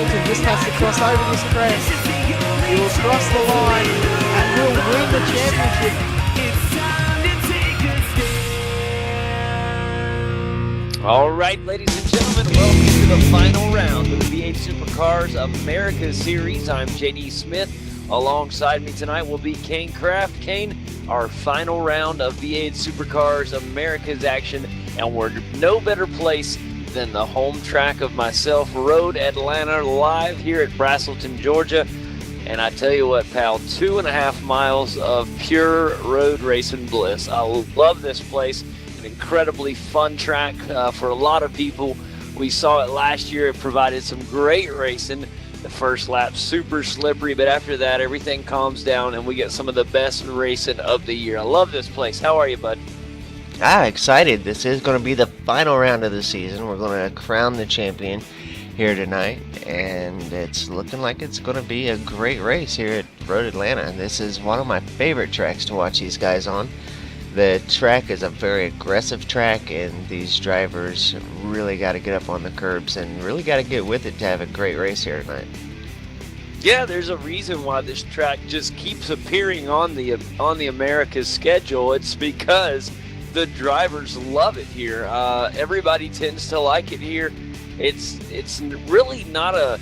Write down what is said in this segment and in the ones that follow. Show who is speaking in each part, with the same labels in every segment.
Speaker 1: Hamilton just has to cross over this crest. He will cross the line and will win the championship.
Speaker 2: All right, ladies and gentlemen, welcome to the final round of the V8 Supercars America Series. I'm JD Smith. Alongside me tonight will be Kane Kraft. Kane, our final round of V8 Supercars America's action, and we're no better place than the home track of myself, Road Atlanta, live here at Braselton, Georgia. And I tell you what, pal, 2.5 miles of pure road racing bliss. I love this place. An incredibly fun track for a lot of people. We saw it last year. It provided some great racing. The first lap, super slippery, but after that, everything calms down, and we get some of the best racing of the year. I love this place. How are you, bud?
Speaker 3: Excited. This is going to be the final round of the season. We're going to crown the champion here tonight, and it's looking like it's going to be a great race here at Road Atlanta. This is one of my favorite tracks to watch these guys on. The track is a very aggressive track, and these drivers really got to get up on the curbs and really got to get with it to have a great race here tonight.
Speaker 2: Yeah, there's a reason why this track just keeps appearing on the America's schedule. It's because the drivers love it here. Everybody tends to like it here. It's really not a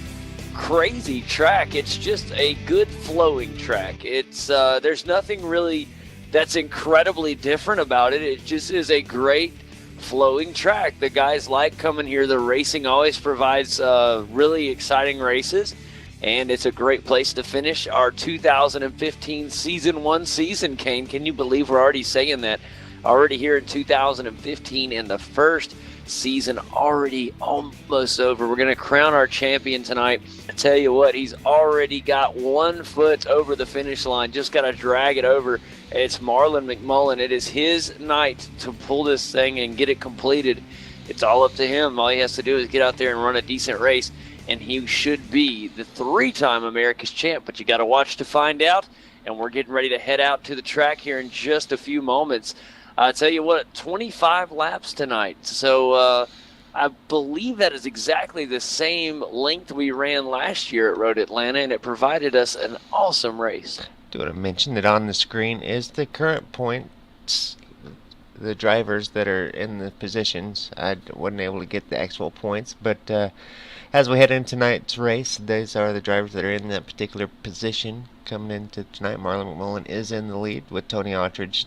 Speaker 2: crazy track. It's just a good flowing track. It's there's nothing really that's incredibly different about it. It just is a great flowing track. The guys like coming here. The racing always provides really exciting races, and it's a great place to finish our 2015 Season 1 season, Kane. Can you believe we're already saying that? Already here in 2015, and the first season already almost over. We're going to crown our champion tonight. I tell you what, he's already got 1 foot over the finish line. Just got to drag it over. It's Marlon McMullen. It is his night to pull this thing and get it completed. It's all up to him. All he has to do is get out there and run a decent race, and he should be the 3-time America's champ. But you got to watch to find out, and we're getting ready to head out to the track here in just a few moments. I tell you what, 25 laps tonight. So I believe that is exactly the same length we ran last year at Road Atlanta, and it provided us an awesome race.
Speaker 3: Do want to mention that on the screen is the current points, the drivers that are in the positions. I wasn't able to get the actual points, but as we head into tonight's race, these are the drivers that are in that particular position coming into tonight. Marlon McMullen is in the lead with Tony Attridge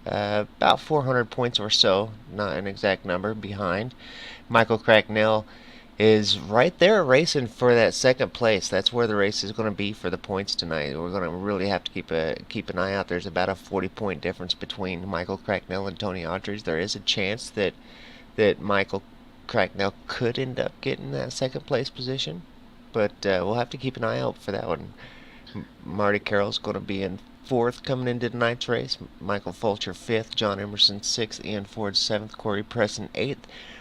Speaker 3: about 400 points or so, not an exact number, behind. Michael Cracknell is right there racing for that second place. That's where the race is going to be for the points tonight. We're going to really have to keep an eye out. There's about a 40-point difference between Michael Cracknell and Tony Attridge. There is a chance that Michael Cracknell could end up getting that second place position, but we'll have to keep an eye out for that one. Marty Carroll's going to be in 4th coming into tonight's race. Michael Fulcher 5th, John Emerson 6th, Ian Ford 7th, Corey Preston 8th,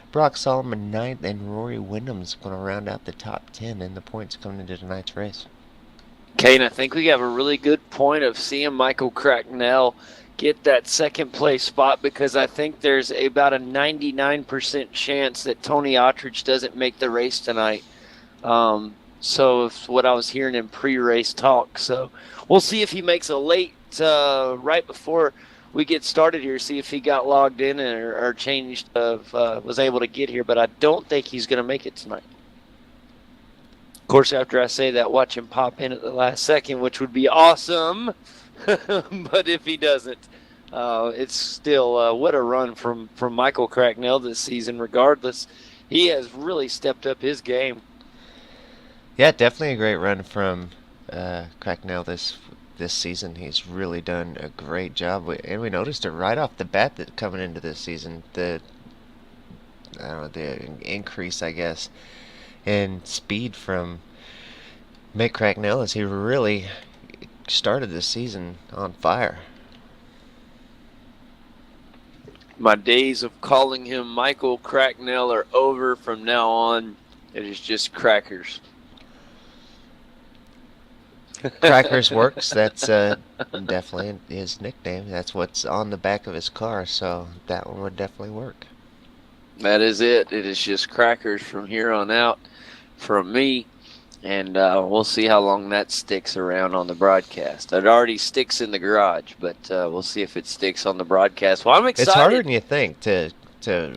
Speaker 3: Brock Solomon 9th, and Rory Wyndham's going to round out the top 10 in the points coming into tonight's race.
Speaker 2: Kane, I think we have a really good point of seeing Michael Cracknell get that second place spot, because I think there's about a 99% chance that Tony Attridge doesn't make the race tonight. So it's what I was hearing in pre-race talk. So we'll see if he makes a late, right before we get started here, see if he got logged in or changed, was able to get here. But I don't think he's going to make it tonight. Of course, after I say that, watch him pop in at the last second, which would be awesome. But if he doesn't, it's still what a run from Michael Cracknell this season. Regardless, he has really stepped up his game.
Speaker 3: Yeah, definitely a great run from Cracknell this season. He's really done a great job, and we noticed it right off the bat that coming into this season, the increase, I guess, in speed from Mick Cracknell as he really started this season on fire.
Speaker 2: My days of calling him Michael Cracknell are over. From now on, it is just Crackers.
Speaker 3: Crackers works. That's definitely his nickname. That's what's on the back of his car, so that one would definitely work.
Speaker 2: That is it. It is just Crackers from here on out from me. And we'll see how long that sticks around on the broadcast. It already sticks in the garage, but we'll see if it sticks on the broadcast. Well, I'm excited.
Speaker 3: It's harder than you think to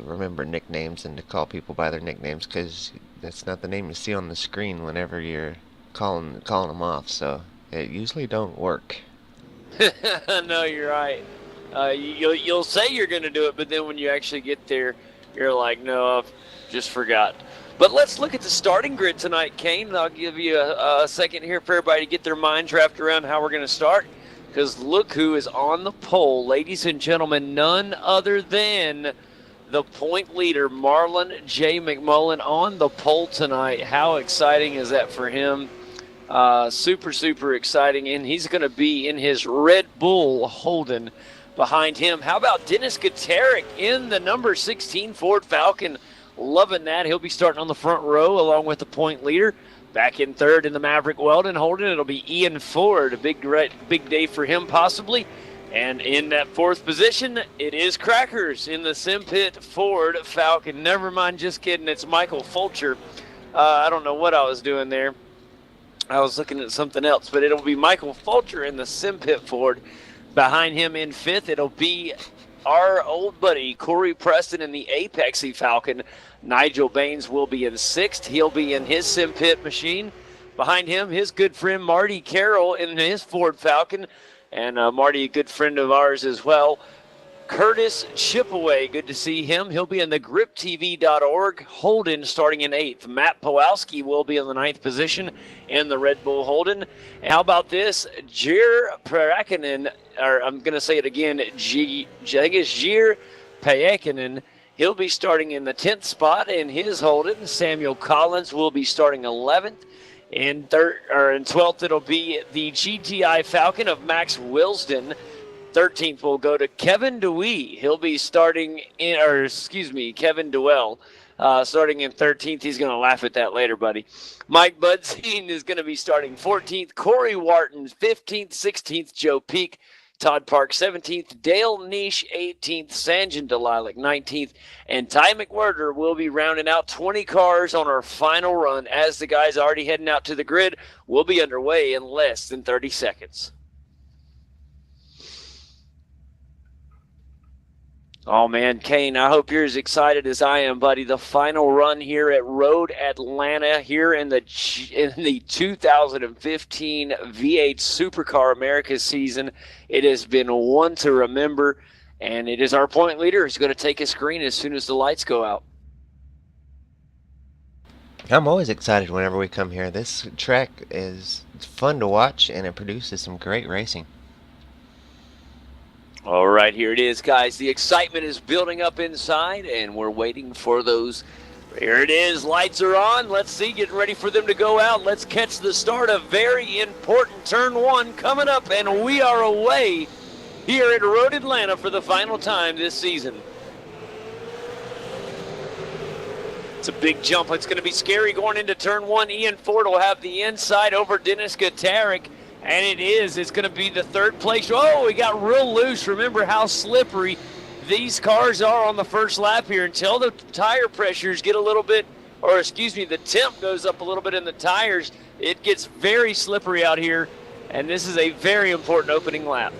Speaker 3: remember nicknames and to call people by their nicknames, because that's not the name you see on the screen whenever you're calling them off. So it usually don't work.
Speaker 2: No, you're right. You'll say you're going to do it, but then when you actually get there, you're like, no, I've just forgot. But let's look at the starting grid tonight, Kane. I'll give you a second here for everybody to get their minds wrapped around how we're going to start. Because look who is on the pole. Ladies and gentlemen, none other than the point leader, Marlon J. McMullen, on the pole tonight. How exciting is that for him? Super, super exciting. And he's going to be in his Red Bull Holden behind him. How about Dennis Gutierrez in the number 16 Ford Falcon? Loving that. He'll be starting on the front row along with the point leader. Back in third in the Maverick Weldon Holden, it'll be Ian Ford. A big day for him possibly. And in that fourth position, it is Crackers in the Simpit Ford Falcon. Never mind, just kidding. It's Michael Fulcher. I don't know what I was doing there. I was looking at something else, but it'll be Michael Fulcher in the Simpit Ford. Behind him in fifth, it'll be our old buddy Corey Preston in the Apexy Falcon. Nigel Baines will be in sixth. He'll be in his Simpit machine. Behind him, his good friend Marty Carroll in his Ford Falcon. And Marty, a good friend of ours as well. Curtis Chipaway, good to see him. He'll be in the griptv.org Holden starting in eighth. Matt Pawlowski will be in the ninth position in the Red Bull Holden. And how about this? Jir Parakinen, or I'm going to say it again, I think it's Jir Parakinen. He'll be starting in the 10th spot in his Holden. Samuel Collins will be starting 11th. In 12th, it'll be the GTI Falcon of Max Wilsden. 13th will go to Kevin Dewey. He'll be starting Kevin Dewell. Starting in 13th. He's going to laugh at that later, buddy. Mike Budzine is going to be starting 14th. Corey Wharton, 15th. 16th, Joe Peak. Todd Park, 17th. Dale Niche, 18th. Sanjin Delilac, 19th. And Ty McWhirter will be rounding out 20 cars on our final run as the guys already heading out to the grid. We'll be underway in less than 30 seconds. Oh, man, Kane, I hope you're as excited as I am, buddy. The final run here at Road Atlanta here in the 2015 V8 Supercar America season. It has been one to remember, and it is our point leader who's going to take a screen as soon as the lights go out.
Speaker 3: I'm always excited whenever we come here. This track is fun to watch, and it produces some great racing.
Speaker 2: All right, here it is, guys. The excitement is building up inside, and we're waiting for those. Here it is. Lights are on. Let's see. Getting ready for them to go out. Let's catch the start of very important turn one coming up, and we are away here at Road Atlanta for the final time this season. It's a big jump. It's going to be scary going into turn one. Ian Ford will have the inside over Dennis Gutierrez. And it is. It's going to be the third place. Oh, we got real loose. Remember how slippery these cars are on the first lap here. Until the tire pressures get a little bit, the temp goes up a little bit in the tires, it gets very slippery out here. And this is a very important opening lap.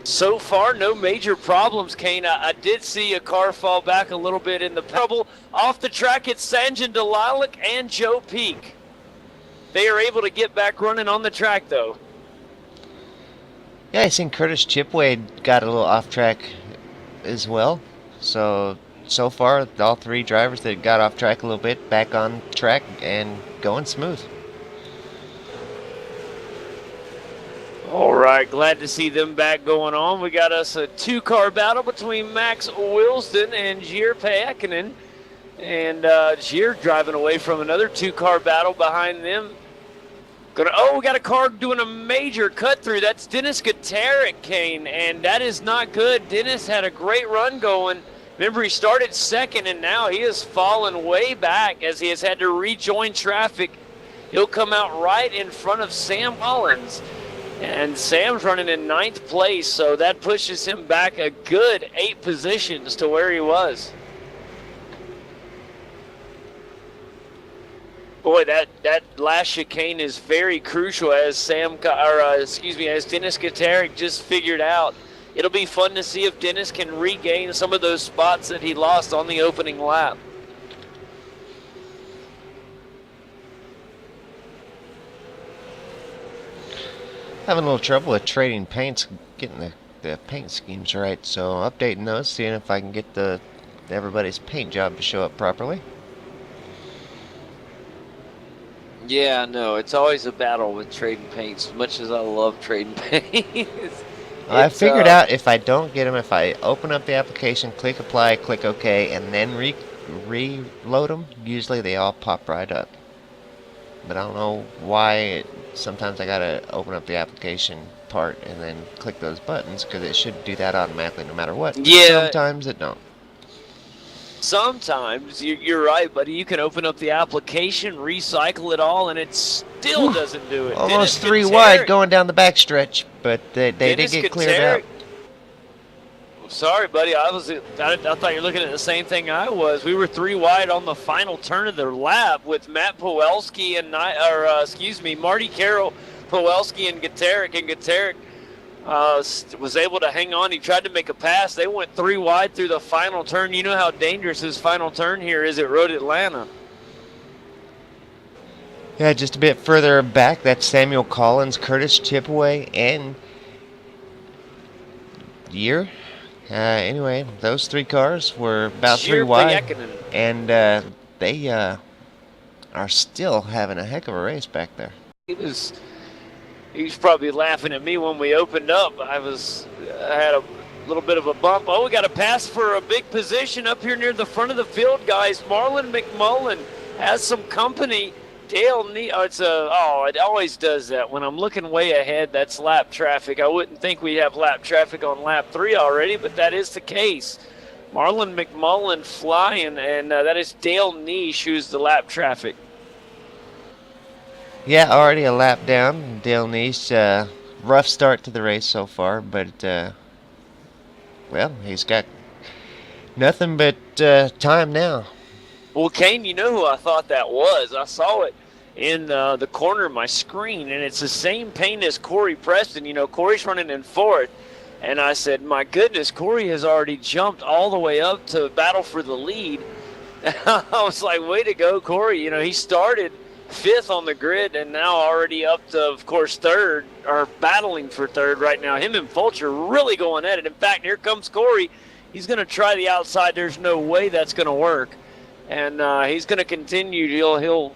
Speaker 2: So far, no major problems, Kane. I did see a car fall back a little bit in the trouble. Off the track, it's Sanjin Delilac and Joe Peak. They are able to get back running on the track, though.
Speaker 3: Yeah, I seen Curtis Chipway got a little off track as well. So far, all three drivers that got off track a little bit, back on track and going smooth.
Speaker 2: All right, glad to see them back going on. We got us a two-car battle between Max Wilsden and Jir Paekinen. And Jir driving away from another two-car battle behind them. We got a car doing a major cut through. That's Dennis Gutierrez, Kane, and that is not good. Dennis had a great run going. Remember, he started second, and now he has fallen way back as he has had to rejoin traffic. He'll come out right in front of Sam Collins. And Sam's running in 9th place, so that pushes him back a good 8 positions to where he was. Boy, that last chicane is very crucial, as as Dennis Katerik just figured out. It'll be fun to see if Dennis can regain some of those spots that he lost on the opening lap.
Speaker 3: Having a little trouble with trading paints, getting the paint schemes right, so updating those, seeing if I can get everybody's paint job to show up properly.
Speaker 2: Yeah, no, it's always a battle with trading paints, as much as I love trading paints.
Speaker 3: I figured out if I don't get them, if I open up the application, click apply, click OK, and then reload them, usually they all pop right up. But I don't know why. Sometimes I gotta open up the application part and then click those buttons, because it should do that automatically no matter what.
Speaker 2: Yeah.
Speaker 3: Sometimes it don't.
Speaker 2: Sometimes, you're right, buddy. You can open up the application, recycle it all, and it still doesn't do it.
Speaker 3: Almost 3 wide going down the backstretch, but they did get cleared out.
Speaker 2: Sorry, buddy. I thought you were looking at the same thing I was. We were 3 wide on the final turn of the lap with Matt Powelski and Marty Carroll, Powelski, and Katerik. And Katerik was able to hang on. He tried to make a pass. They went 3 wide through the final turn. You know how dangerous his final turn here is at Road Atlanta.
Speaker 3: Yeah, just a bit further back, that's Samuel Collins, Curtis Chipaway, and Year. Anyway, those 3 cars were about 3 wide, and they are still having a heck of a race back there.
Speaker 2: He was probably laughing at me when we opened up. I had a little bit of a bump. Oh, we got a pass for a big position up here near the front of the field, guys. Marlon McMullen has some company. Dale it always does that. When I'm looking way ahead, that's lap traffic. I wouldn't think we have lap traffic on lap 3 already, but that is the case. Marlon McMullen flying, and that is Dale Niche who's the lap traffic.
Speaker 3: Yeah, already a lap down. Dale Niche, rough start to the race so far, but, well, he's got nothing but time now.
Speaker 2: Well, Kane, you know who I thought that was. I saw it in the corner of my screen, and it's the same paint as Corey Preston. You know, Corey's running in 4th, and I said, my goodness, Corey has already jumped all the way up to battle for the lead. I was like, way to go, Corey. You know, he started 5th on the grid and now already up to, of course, 3rd, or battling for 3rd right now. Him and Fulcher really going at it. In fact, here comes Corey. He's going to try the outside. There's no way that's going to work. And he's going to continue. He'll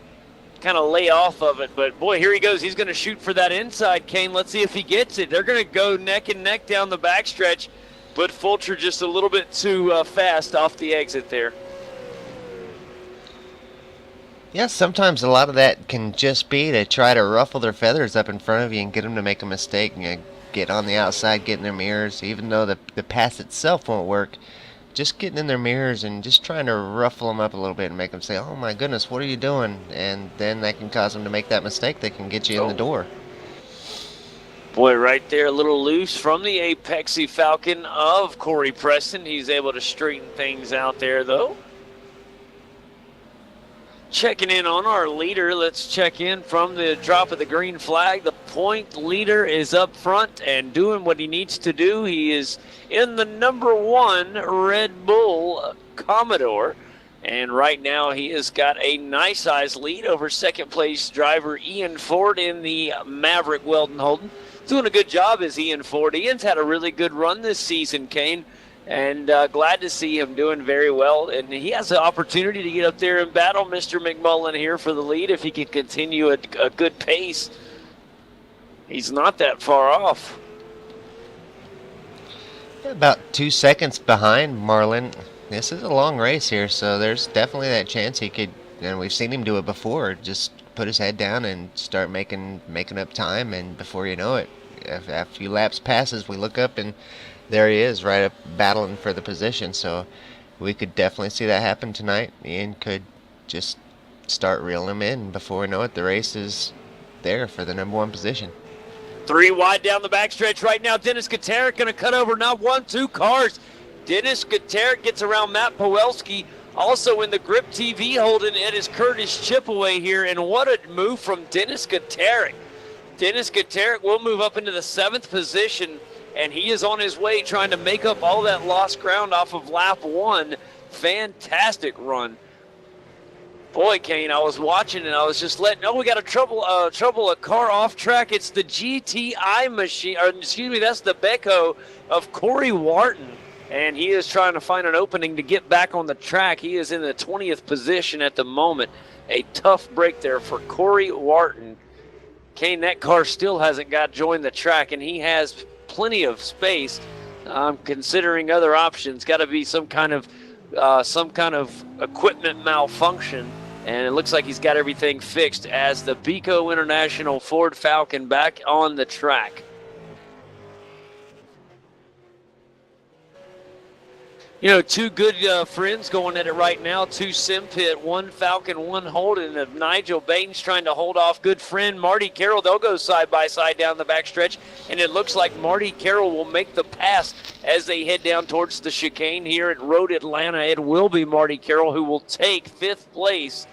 Speaker 2: kind of lay off of it. But, boy, here he goes. He's going to shoot for that inside, Kane. Let's see if he gets it. They're going to go neck and neck down the backstretch. But Fulcher just a little bit too fast off the exit there.
Speaker 3: Yeah, sometimes a lot of that can just be to try to ruffle their feathers up in front of you and get them to make a mistake and get on the outside, get in their mirrors. Even though the pass itself won't work, just getting in their mirrors and just trying to ruffle them up a little bit and make them say, oh my goodness, what are you doing? And then that can cause them to make that mistake that can get you in the door.
Speaker 2: Boy, right there, a little loose from the Apexy Falcon of Corey Preston. He's able to straighten things out there, though. Checking in on our leader. Let's check in from the drop of the green flag. The point leader is up front and doing what he needs to do. He is in the #1 Red Bull Commodore. And right now he has got a nice size lead over second place driver Ian Ford in the Maverick Weldon Holden. Doing a good job as Ian Ford. Ian's had a really good run this season, Kane. And glad to see him doing very well. And he has an opportunity to get up there and battle Mr. McMullen here for the lead if he can continue a good pace. He's not that far off.
Speaker 3: About 2 seconds behind Marlon. This is a long race here, so there's definitely that chance he could, and we've seen him do it before, just put his head down and start making up time, and before you know it, a few laps passes, we look up and there he is, right up battling for the position. So we could definitely see that happen tonight. Ian could just start reeling him in. Before we know it, the race is there for the #1 position.
Speaker 2: 3 wide down the backstretch right now. Dennis Katerik going to cut over not 1, 2 cars. Dennis Katerik gets around Matt Powelski Also in the grip TV holding it is Curtis Chipaway here, and what a move from Dennis Guterres. Dennis Guterres will move up into the 7th position, and he is on his way trying to make up all that lost ground off of lap 1. Fantastic run. Boy, Kane, I was watching and I was just letting, we got a car off track. It's the GTI machine, or excuse me, that's the Beko of Corey Wharton. And he is trying to find an opening to get back on the track. He is in the 20th position at the moment. A tough break there for Corey Wharton. Kane, that car still hasn't got joined the track, and he has plenty of space. I'm considering other options. Got to be some kind of equipment malfunction, and it looks like he's got everything fixed as the Beko International Ford Falcon back on the track. You know, two good friends going at it right now. Two sim pit, one Falcon, one Holden. Of Nigel Baines trying to hold off good friend Marty Carroll. They'll go side by side down the backstretch, and it looks like Marty Carroll will make the pass as they head down towards the chicane here at Road Atlanta. It will be Marty Carroll who will take 5th place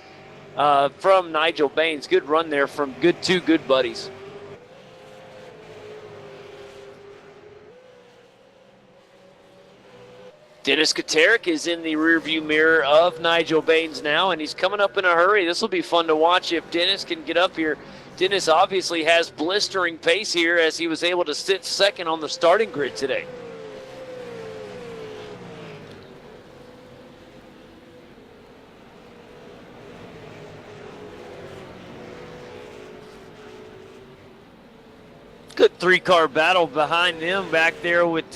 Speaker 2: from Nigel Baines. Good run there from two good buddies. Dennis Guterres is in the rearview mirror of Nigel Baines now, and he's coming up in a hurry. This will be fun to watch if Dennis can get up here. Dennis obviously has blistering pace here as he was able to sit 2nd on the starting grid today. Good 3-car battle behind them back there with,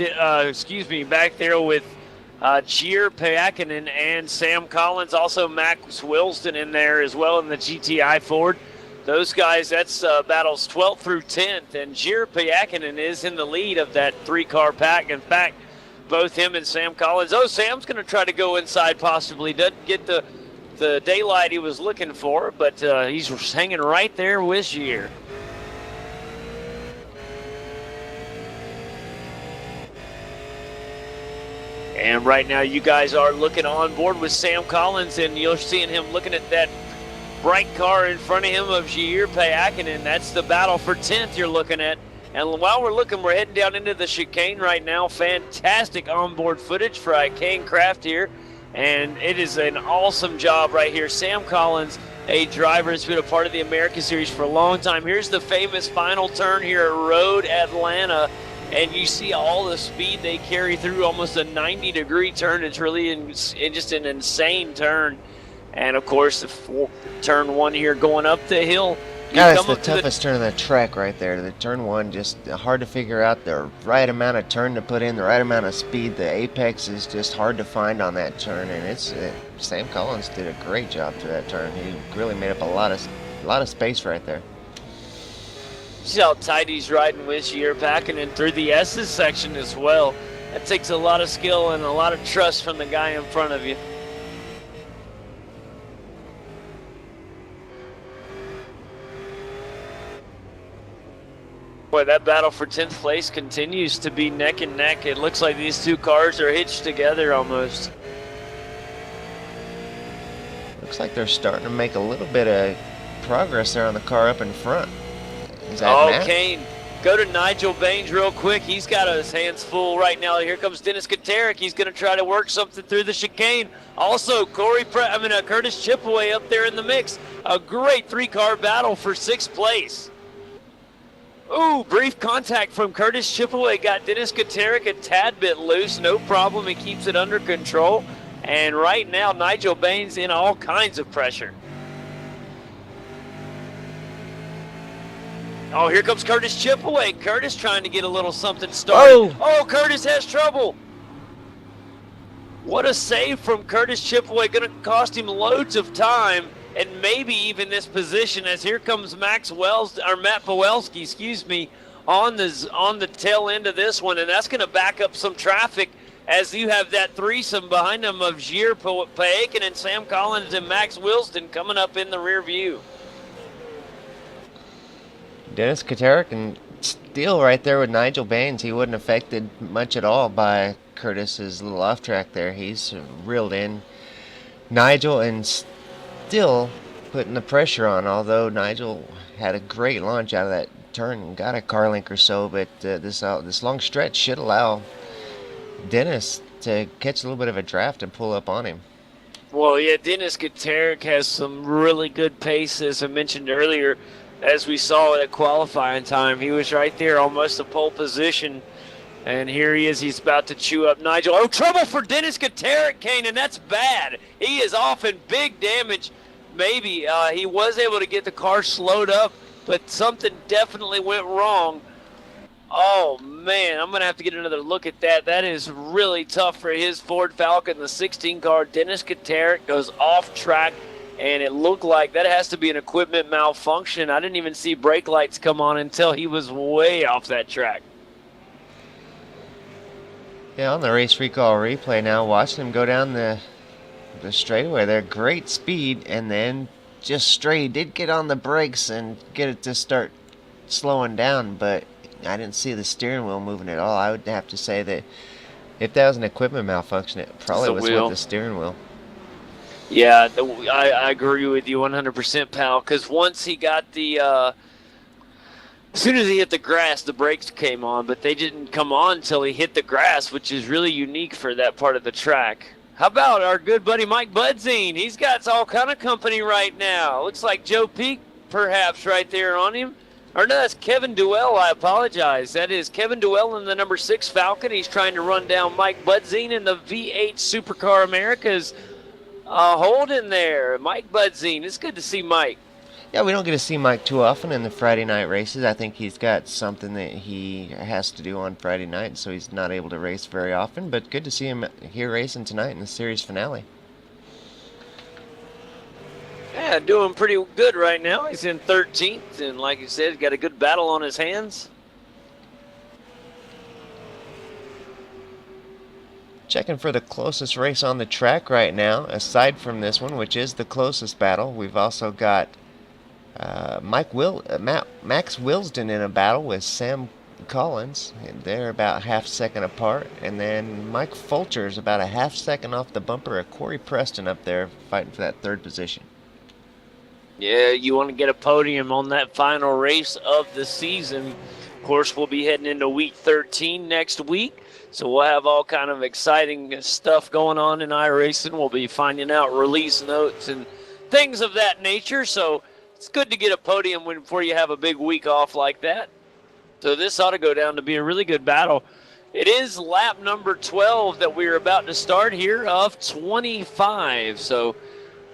Speaker 2: Gier Paakinen and Sam Collins, also Max Wilson in there as well in the GTI Ford. Those guys, that's battles 12th through 10th, and Gier Paakinen is in the lead of that 3-car pack. In fact, both him and Sam Collins. Oh, Sam's going to try to go inside possibly. Doesn't get the daylight he was looking for, but he's hanging right there with Gier. And right now you guys are looking on board with Sam Collins, and you're seeing him looking at that bright car in front of him of Jair Paakinen. That's the battle for 10th you're looking at. And while we're looking, we're heading down into the chicane right now. Fantastic onboard footage for Kane Craft here. And it is an awesome job right here. Sam Collins, a driver that's been a part of the America Series for a long time. Here's the famous final turn here at Road Atlanta. And you see all the speed they carry through, almost a 90-degree turn. It's really just an insane turn. And, of course, turn 1 here going up the hill.
Speaker 3: That's the toughest turn of the track right there. The turn 1, just hard to figure out the right amount of turn to put in, the right amount of speed. The apex is just hard to find on that turn. And it's Sam Collins did a great job to that turn. He really made up a lot of space right there.
Speaker 2: See how tight he's riding with Jair Paakinen through the S's section as well. That takes a lot of skill and a lot of trust from the guy in front of you. Boy, that battle for 10th place continues to be neck and neck. It looks like these two cars are hitched together almost.
Speaker 3: Looks like they're starting to make a little bit of progress there on the car up in front. Matt?
Speaker 2: Kane, go to Nigel Baines real quick. He's got his hands full right now. Here comes Dennis Guterres. He's going to try to work something through the chicane. Also, Curtis Chipaway up there in the mix. A great 3-car battle for 6th place. Ooh, brief contact from Curtis Chipaway got Dennis Guterres a tad bit loose. No problem. He keeps it under control. And right now, Nigel Baines in all kinds of pressure. Oh, here comes Curtis Chipaway. Curtis trying to get a little something started. Oh, Curtis has trouble. What a save from Curtis Chipaway. Going to cost him loads of time and maybe even this position, as here comes Matt Pawelski, on the tail end of this one, and that's going to back up some traffic as you have that threesome behind them of Jair Paakinen and Sam Collins and Max Wilson coming up in the rear view.
Speaker 3: Dennis Guterres can steal right there with Nigel Baines. He wasn't affected much at all by Curtis's little off track there. He's reeled in Nigel and still putting the pressure on, although Nigel had a great launch out of that turn and got a car link or so, but this long stretch should allow Dennis to catch a little bit of a draft and pull up on him.
Speaker 2: Well, yeah, Dennis Guterres has some really good pace, as I mentioned earlier. As we saw at qualifying time, he was right there, almost a pole position. And here he is. He's about to chew up Nigel. Oh, trouble for Dennis Guterres, Kane, and that's bad. He is off in big damage. Maybe he was able to get the car slowed up, but something definitely went wrong. Oh, man, I'm going to have to get another look at that. That is really tough for his Ford Falcon, the 16 car. Dennis Guterres goes off track, and it looked like that has to be an equipment malfunction. I didn't even see brake lights come on until he was way off that track.
Speaker 3: Yeah, on the race recall replay now, watching him go down the straightaway there. Great speed, and then just straight. Did get on the brakes and get it to start slowing down, but I didn't see the steering wheel moving at all. I would have to say that if that was an equipment malfunction, it probably was with the steering wheel.
Speaker 2: Yeah, I agree with you 100%, pal, because once he got the as soon as he hit the grass, the brakes came on, but they didn't come on until he hit the grass, which is really unique for that part of the track. How about our good buddy Mike Budzine? He's got all kind of company right now. Looks like Joe Peak, perhaps, right there on him. Or no, that's Kevin Duell. I apologize. That is Kevin Duell in the number 6 Falcon. He's trying to run down Mike Budzine in the V8 Supercar Americas. Holding there. Mike Budzine. It's good to see Mike.
Speaker 3: Yeah, we don't get to see Mike too often in the Friday night races. I think he's got something that he has to do on Friday night, so he's not able to race very often. But good to see him here racing tonight in the series finale.
Speaker 2: Yeah, doing pretty good right now. He's in 13th, and like you said, got a good battle on his hands.
Speaker 3: Checking for the closest race on the track right now, aside from this one, which is the closest battle. We've also got Max Wilsden in a battle with Sam Collins. They're about half second apart. And then Mike Fulcher's about a half second off the bumper of Corey Preston up there fighting for that third position.
Speaker 2: Yeah, you want to get a podium on that final race of the season. Of course, we'll be heading into week 13 next week. So we'll have all kind of exciting stuff going on in iRacing. We'll be finding out release notes and things of that nature. So it's good to get a podium before you have a big week off like that. So this ought to go down to be a really good battle. It is lap number 12 that we're about to start here of 25. So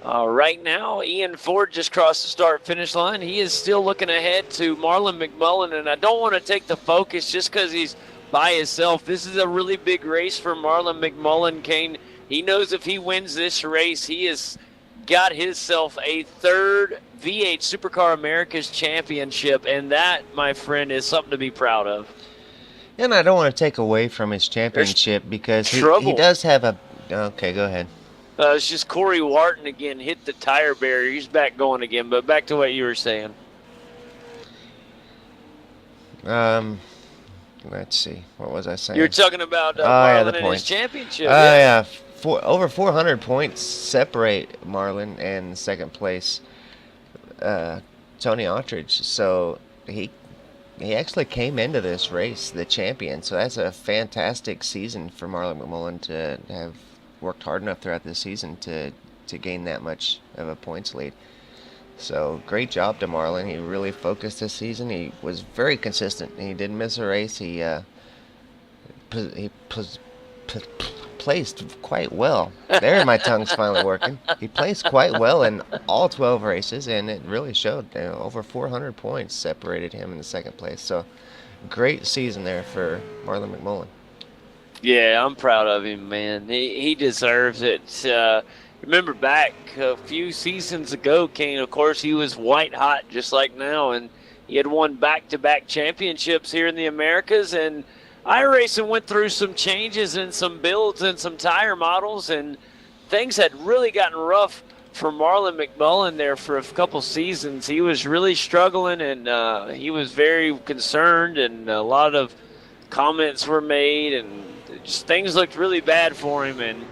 Speaker 2: right now, Ian Ford just crossed the start-finish line. He is still looking ahead to Marlon McMullen, and I don't want to take the focus just because he's by himself. This is a really big race for Marlon McMullen, Kane. He knows if he wins this race, he has got himself a third V8 Supercar America's Championship, and that, my friend, is something to be proud of.
Speaker 3: And I don't want to take away from his championship because he does have a... Okay, go ahead.
Speaker 2: It's just Corey Wharton again hit the tire barrier. He's back going again, but back to what you were saying.
Speaker 3: Let's see. What was I saying?
Speaker 2: You were talking about Marlon and his championship.
Speaker 3: Yeah. Over 400 points separate Marlon and second place Tony Attridge. So he actually came into this race the champion. So that's a fantastic season for Marlon McMullen to have worked hard enough throughout this season to gain that much of a points lead. So great job to Marlon. He really focused this season. He was very consistent. He didn't miss a race. He placed quite well. There, my tongue's finally working. He placed quite well in all 12 races, and it really showed. Over 400 points separated him in the second place. So great season there for Marlon McMullen.
Speaker 2: Yeah, I'm proud of him, man. He deserves it. Remember back a few seasons ago, Kane, of course, he was white hot just like now, and he had won back-to-back championships here in the Americas, and iRacing went through some changes and some builds and some tire models, and things had really gotten rough for Marlon McMullen there for a couple seasons. He was really struggling, and he was very concerned, and a lot of comments were made, and just things looked really bad for him. And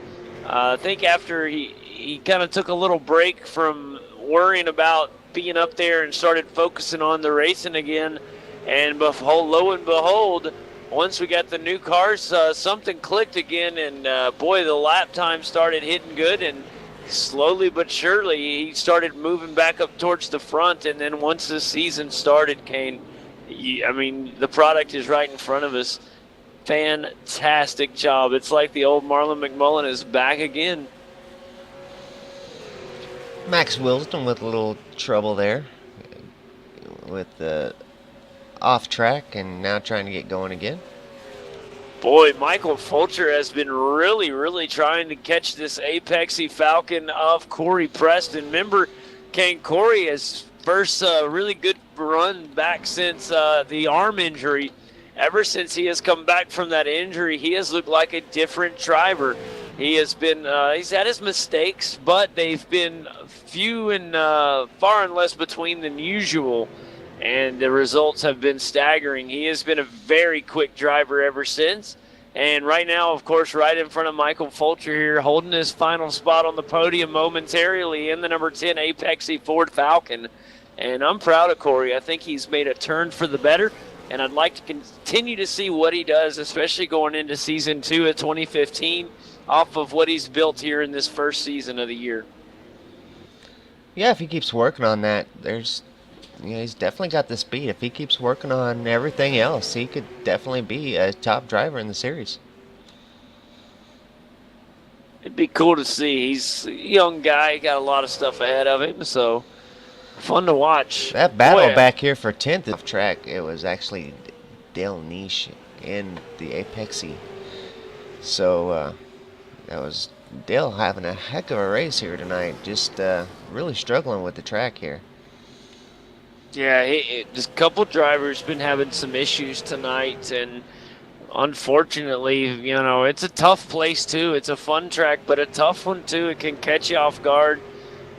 Speaker 2: I think after he he kind of took a little break from worrying about being up there and started focusing on the racing again. And lo and behold, once we got the new cars, something clicked again, and boy, the lap time started hitting good, and slowly but surely he started moving back up towards the front. And then once the season started, Kane, I mean, the product is right in front of us. Fantastic job. It's like the old Marlon McMullen is back again.
Speaker 3: Max Wilson with a little trouble there with the off track and now trying to get going again.
Speaker 2: Boy, Michael Fulcher has been really trying to catch this apexy Falcon of Corey Preston. Remember, Kane, Corey has first really good run back since the arm injury. Ever since he has come back from that injury, he has looked like a different driver. He has been, he's had his mistakes, but they've been few and far and less between than usual, and the results have been staggering. He has been a very quick driver ever since, and right now, of course, right in front of Michael Fulcher here, holding his final spot on the podium momentarily in the number 10 Apexy Ford Falcon, and I'm proud of Corey. I think he's made a turn for the better, and I'd like to continue to see what he does, especially going into Season 2 of 2015, off of what he's built here in this first season of the year.
Speaker 3: Yeah, if he keeps working on that, he's definitely got the speed. If he keeps working on everything else, he could definitely be a top driver in the series.
Speaker 2: It'd be cool to see. He's a young guy, got a lot of stuff ahead of him, so fun to watch.
Speaker 3: That battle back here for 10th off track, it was actually Dale Niche in the Apexy. So that was Dale having a heck of a race here tonight, just really struggling with the track here.
Speaker 2: Yeah, just a couple drivers been having some issues tonight, and unfortunately, it's a tough place too. It's a fun track, but a tough one too. It can catch you off guard,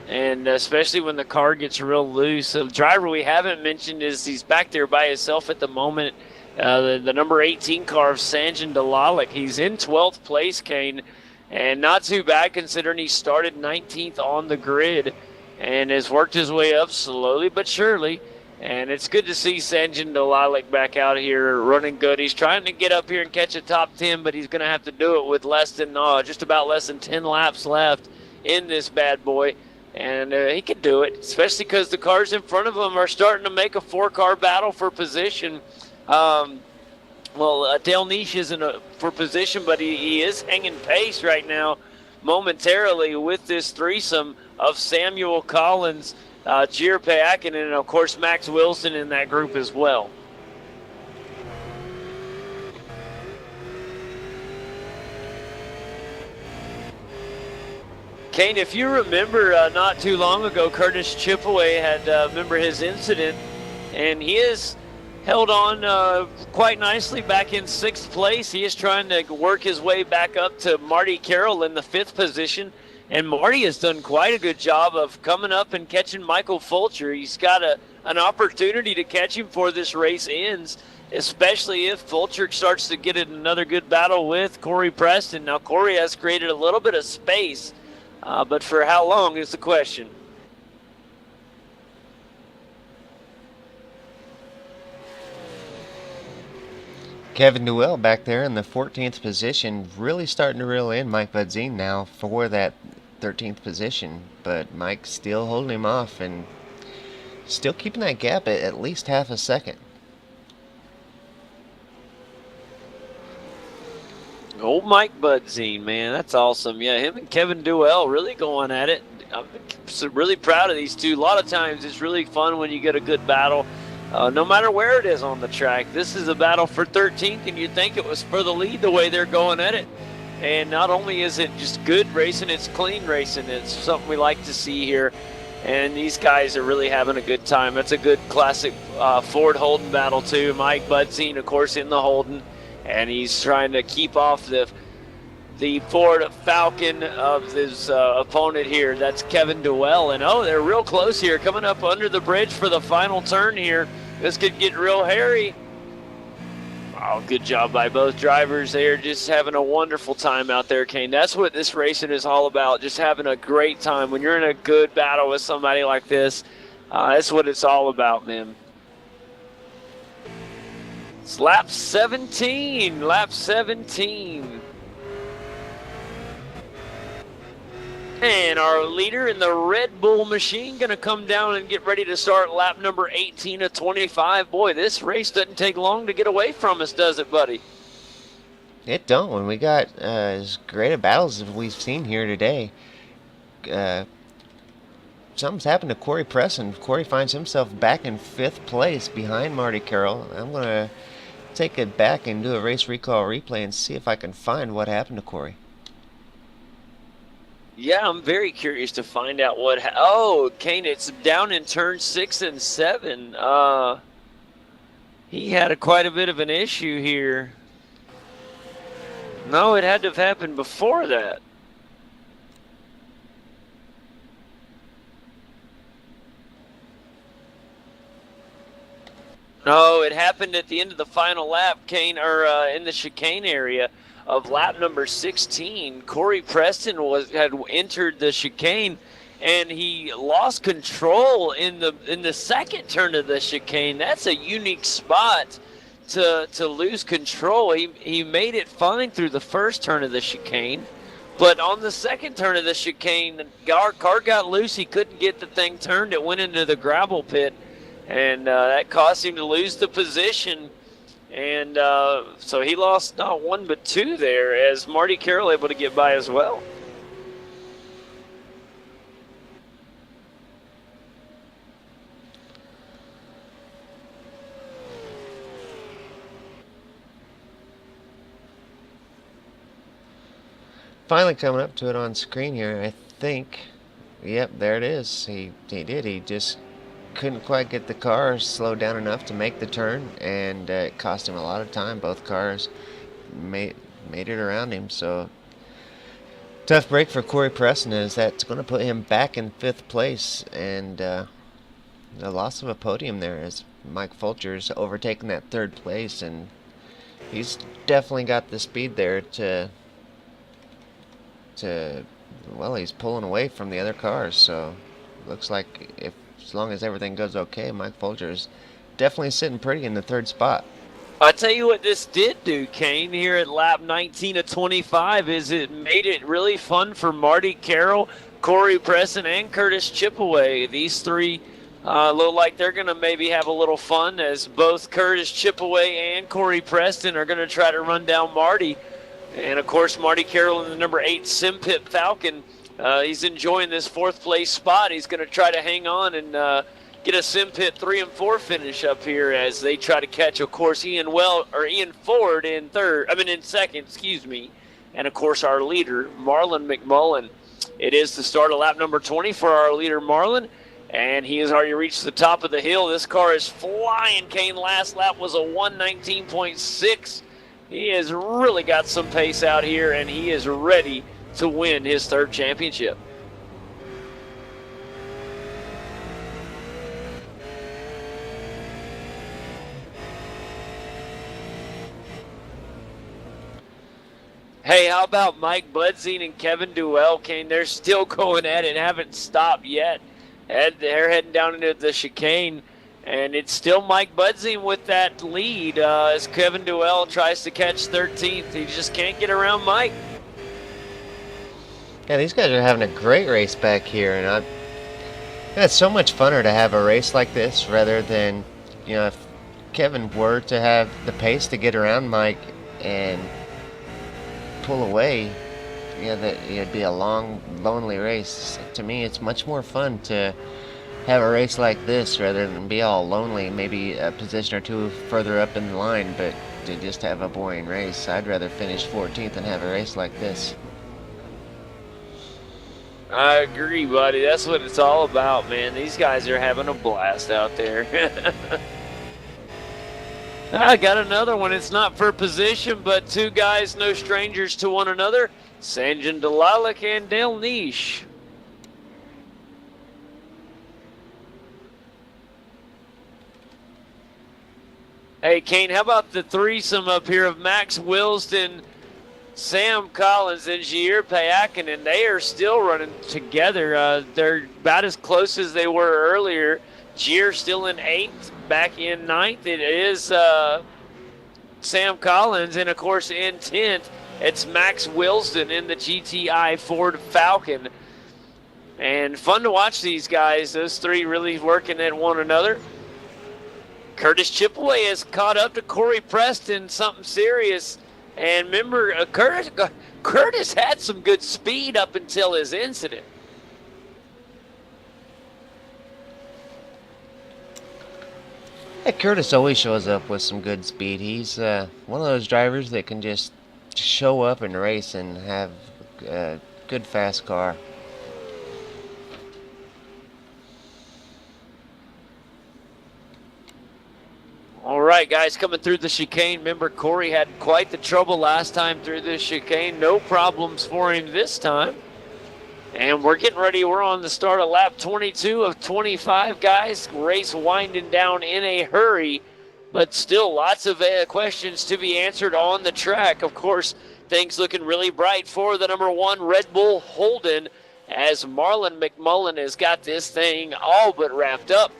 Speaker 2: and especially when the car gets real loose. The driver we haven't mentioned he's back there by himself at the moment. The number 18 car of Sanjin Dalalik. He's in 12th place, Kane, and not too bad considering he started 19th on the grid and has worked his way up slowly but surely. And it's good to see Sanjin Dalalik back out here running good. He's trying to get up here and catch a top 10, but he's going to have to do it with just about less than 10 laps left in this bad boy. And he can do it, especially because the cars in front of him are starting to make a four-car battle for position. Dale Niche isn't for position, but he is hanging pace right now momentarily with this threesome of Samuel Collins, Jir Payakin, and, of course, Max Wilson in that group as well. Kane, if you remember not too long ago, Curtis Chipaway had, remember his incident, and he is held on quite nicely back in 6th place. He is trying to work his way back up to Marty Carroll in the 5th position. And Marty has done quite a good job of coming up and catching Michael Fulcher. He's got an opportunity to catch him before this race ends, especially if Fulcher starts to get in another good battle with Corey Preston. Now, Corey has created a little bit of space, but for how long is the question.
Speaker 3: Kevin Newell back there in the 14th position, really starting to reel in Mike Budzine now for that 13th position, but Mike's still holding him off and still keeping that gap at least half a second.
Speaker 2: Old Mike Budzine, man, that's awesome. Yeah, him and Kevin Newell really going at it. I'm really proud of these two. A lot of times it's really fun when you get a good battle. No matter where it is on the track. This is a battle for 13th, and you'd think it was for the lead the way they're going at it. And not only is it just good racing, it's clean racing. It's something we like to see here. And these guys are really having a good time. That's a good classic Ford Holden battle, too. Mike Budzine, of course, in the Holden. And he's trying to keep off the Ford Falcon of his opponent here. That's Kevin Newell. And, they're real close here, coming up under the bridge for the final turn here. This could get real hairy. Oh, good job by both drivers. They are just having a wonderful time out there, Kane. That's what this racing is all about, just having a great time. When you're in a good battle with somebody like this, that's what it's all about, man. It's lap 17. Lap 17. And our leader in the Red Bull machine going to come down and get ready to start lap number 18 of 25. Boy, this race doesn't take long to get away from us, does it, buddy?
Speaker 3: It don't. When we got as great a battles as we've seen here today, something's happened to Corey Preston. Corey finds himself back in 5th place behind Marty Carroll. I'm going to take it back and do a race recall replay and see if I can find what happened to Corey.
Speaker 2: Yeah, I'm very curious to find out what. Oh, Kane, it's down in turn 6 and 7. He had quite a bit of an issue here. No, it had to have happened before that. No, it happened at the end of the final lap, Kane, or in the chicane area of lap number 16. Corey Preston had entered the chicane, and he lost control in the second turn of the chicane. That's a unique spot to lose control. He made it fine through the first turn of the chicane, but on the second turn of the chicane, the car got loose. He couldn't get the thing turned. It went into the gravel pit, and that caused him to lose the position. And so he lost not one but two there, as Marty Carroll able to get by as well.
Speaker 3: Finally coming up to it on screen here, I think. Yep, there it is. He did. He just couldn't quite get the car slowed down enough to make the turn, and it cost him a lot of time. Both cars made it around him, so tough break for Corey Preston, as that's going to put him back in 5th place, and the loss of a podium there, as Mike Fulcher's overtaken that 3rd place, and he's definitely got the speed there to well, he's pulling away from the other cars, so looks like as long as everything goes okay, Mike Fulcher's definitely sitting pretty in the 3rd spot.
Speaker 2: I tell you what this did do, Kane, here at lap 19 of 25, is it made it really fun for Marty Carroll, Corey Preston, and Curtis Chipaway. These three look like they're going to maybe have a little fun, as both Curtis Chipaway and Corey Preston are going to try to run down Marty. And, of course, Marty Carroll in the number 8 Simpit Falcon. He's enjoying this 4th place spot. He's going to try to hang on and get a Simpit 3 and 4 finish up here as they try to catch, of course, Ian Ford in 2nd, excuse me. And, of course, our leader, Marlon McMullen. It is the start of lap number 20 for our leader, Marlon. And he has already reached the top of the hill. This car is flying, Kane. Last lap was a 119.6. He has really got some pace out here, and he is ready to win his 3rd championship. Hey, how about Mike Budzine and Kevin Duell, Kane? They're still going at it, haven't stopped yet. And they're heading down into the chicane. And it's still Mike Budzine with that lead as Kevin Duell tries to catch 13th. He just can't get around Mike.
Speaker 3: Yeah, these guys are having a great race back here, and it's so much funner to have a race like this rather than, if Kevin were to have the pace to get around Mike and pull away, that it'd be a long, lonely race. To me, it's much more fun to have a race like this rather than be all lonely, maybe a position or two further up in the line, but to just have a boring race. I'd rather finish 14th and have a race like this.
Speaker 2: I agree, buddy. That's what it's all about, man. These guys are having a blast out there. I got another one. It's not for position, but two guys no strangers to one another. Sanjan Dalalik and Dale Niche. Hey, Kane, how about the threesome up here of Max Wilston, Sam Collins, and Jair Payakin? They are still running together. They're about as close as they were earlier. Jair still in 8th, back in 9th. It is Sam Collins, and of course in 10th, it's Max Wilston in the GTI Ford Falcon. And fun to watch these guys, those three really working at one another. Curtis Chipaway has caught up to Corey Preston, something serious. And remember, Curtis had some good speed up until his incident.
Speaker 3: Yeah, Curtis always shows up with some good speed. He's one of those drivers that can just show up and race and have a good fast car.
Speaker 2: All right, guys, coming through the chicane. Remember, Corey had quite the trouble last time through this chicane. No problems for him this time. And we're getting ready. We're on the start of lap 22 of 25, guys. Race winding down in a hurry, but still lots of questions to be answered on the track. Of course, things looking really bright for the number 1 Red Bull Holden, as Marlon McMullen has got this thing all but wrapped up.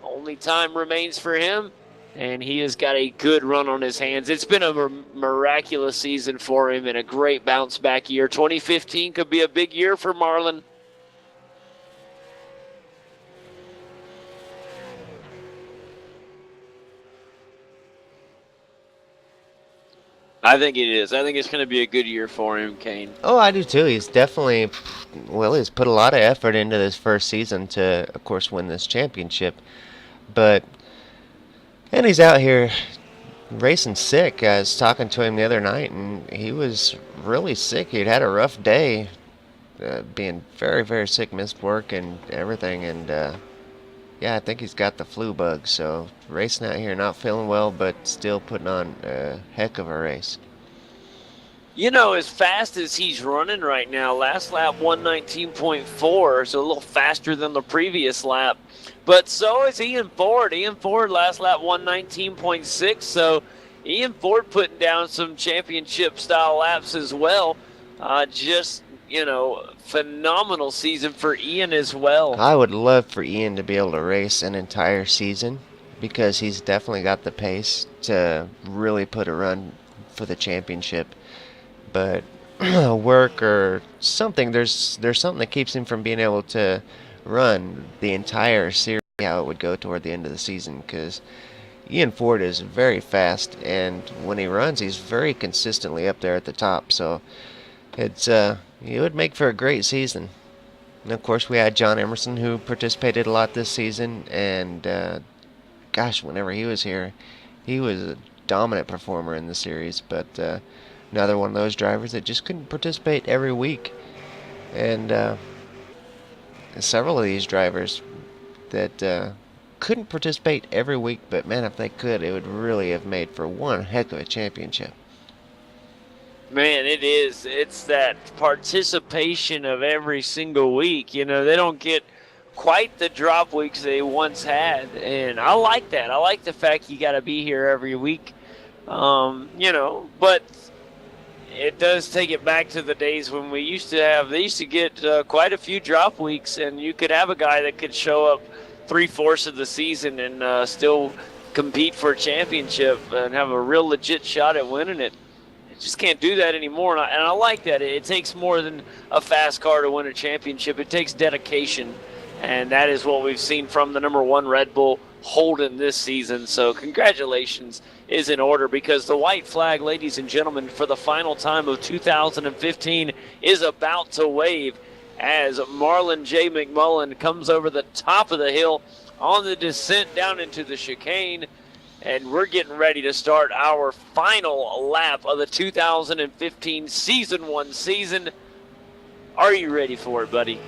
Speaker 2: Only time remains for him, and he has got a good run on his hands. It's been a miraculous season for him and a great bounce back year. 2015 could be a big year for Marlon. I think it is. I think it's going to be a good year for him, Kane.
Speaker 3: Oh, I do too. He's definitely, well, he's put a lot of effort into this first season to, of course, win this championship. And he's out here racing sick. I was talking to him the other night, and he was really sick. He'd had a rough day, being very, very sick, missed work and everything. And, yeah, I think he's got the flu bug. So racing out here, not feeling well, but still putting on a heck of a race.
Speaker 2: You know, as fast as he's running right now, last lap 119.4, so a little faster than the previous lap. But so is Ian Ford. Ian Ford last lap 119.6, so Ian Ford putting down some championship-style laps as well. Just, you know, phenomenal season for Ian as well.
Speaker 3: I would love for Ian to be able to race an entire season because he's definitely got the pace to really put a run for the championship. But work or something, there's something that keeps him from being able to run the entire series how it would go toward the end of the season, because Ian Ford is very fast, and when he runs, he's very consistently up there at the top. So it would make for a great season. And of course, we had John Emerson, who participated a lot this season, and gosh, whenever he was here, he was a dominant performer in the series. But another one of those drivers that just couldn't participate every week, and several of these drivers that couldn't participate every week, but man, if they could, it would really have made for one heck of a championship.
Speaker 2: Man, it is. It's that participation of every single week. You know, they don't get quite the drop weeks they once had, and I like that. I like the fact you got to be here every week. You know, but it does take it back to the days when they used to get quite a few drop weeks, and you could have a guy that could show up 3/4 of the season and still compete for a championship and have a real legit shot at winning it. You just can't do that anymore, and I like that. It takes more than a fast car to win a championship. It takes dedication, and that is what we've seen from the number 1 Red Bull Holden this season. So congratulations is in order, because the white flag, ladies and gentlemen, for the final time of 2015 is about to wave as Marlon J. McMullen comes over the top of the hill on the descent down into the chicane. And we're getting ready to start our final lap of the 2015 Season 1 season. Are you ready for it, buddy?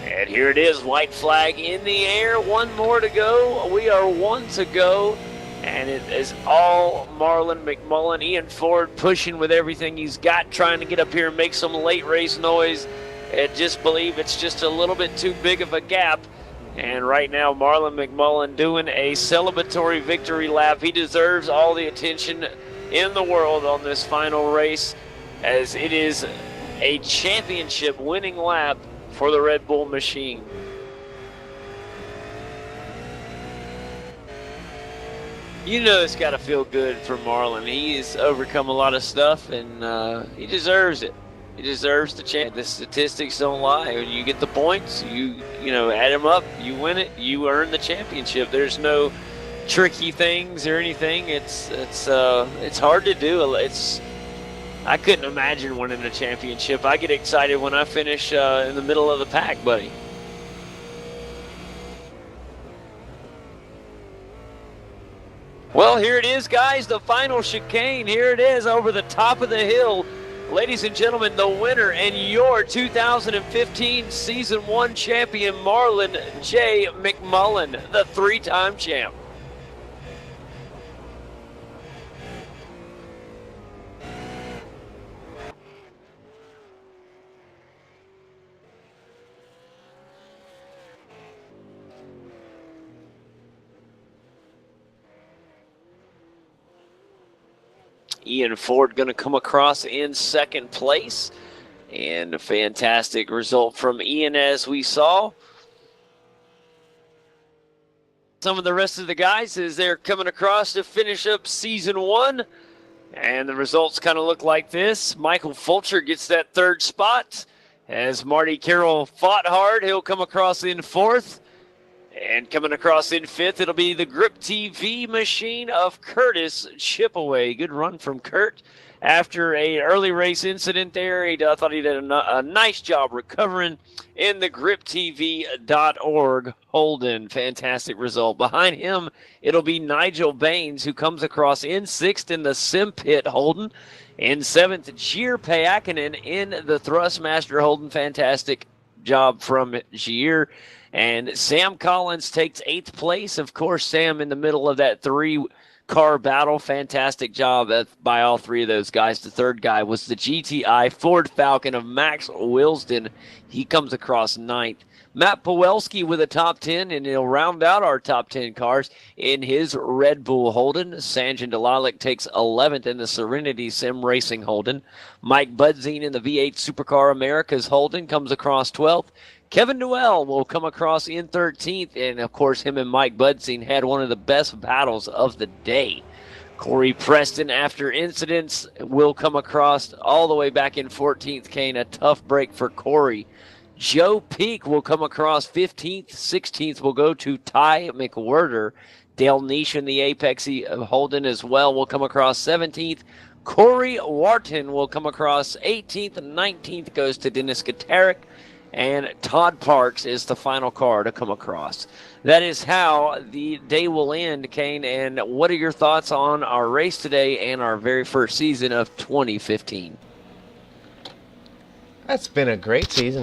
Speaker 2: And here it is, white flag in the air. One more to go. We are 1 to go. And it is all Marlon McMullen. Ian Ford pushing with everything he's got, trying to get up here and make some late race noise. And just believe it's just a little bit too big of a gap. And right now, Marlon McMullen doing a celebratory victory lap. He deserves all the attention in the world on this final race, as it is a championship winning lap for the Red Bull machine. You know it's got to feel good for Marlon. He has overcome a lot of stuff, and he deserves it. He deserves the chance. The statistics don't lie. When you get the points, you add them up, you win it, you earn the championship. There's no tricky things or anything. It's hard to do. I couldn't imagine winning a championship. I get excited when I finish in the middle of the pack, buddy. Well, here it is, guys, the final chicane. Here it is over the top of the hill. Ladies and gentlemen, the winner and your 2015 Season 1 champion, Marlon J. McMullen, the 3-time champ. Ian Ford going to come across in second place. And a fantastic result from Ian, as we saw. Some of the rest of the guys as they're coming across to finish up Season 1. And the results kind of look like this. Michael Fulcher gets that third spot. As Marty Carroll fought hard, he'll come across in fourth. And coming across in fifth, it'll be the Grip TV machine of Curtis Chipaway. Good run from Kurt. After a early race incident there, I thought he did a nice job recovering in the griptv.org Holden. Fantastic result. Behind him, it'll be Nigel Baines, who comes across in sixth in the Sim Pit Holden. In seventh, Gier Payakinen in the Thrustmaster Holden. Fantastic job from Gier. And Sam Collins takes eighth place. Of course, Sam in the middle of that three-car battle. Fantastic job by all three of those guys. The third guy was the GTI Ford Falcon of Max Wilsden. He comes across ninth. Matt Pawelski with a top 10, and he'll round out our top 10 cars in his Red Bull Holden. Sanjan Delalic takes 11th in the Serenity Sim Racing Holden. Mike Budzine in the V8 Supercar Americas Holden comes across 12th. Kevin Newell will come across in 13th, and of course him and Mike Budzine had one of the best battles of the day. Corey Preston, after incidents, will come across all the way back in 14th. Kane, a tough break for Corey. Joe Peak will come across 15th. 16th will go to Ty McWhirter. Dale Nish in the Apex Holden as well will come across 17th. Corey Wharton will come across 18th. 19th goes to Dennis Katarek. And Todd Parks is the final car to come across. That is how the day will end, Kane. And what are your thoughts on our race today and our very first season of 2015?
Speaker 3: That's been a great season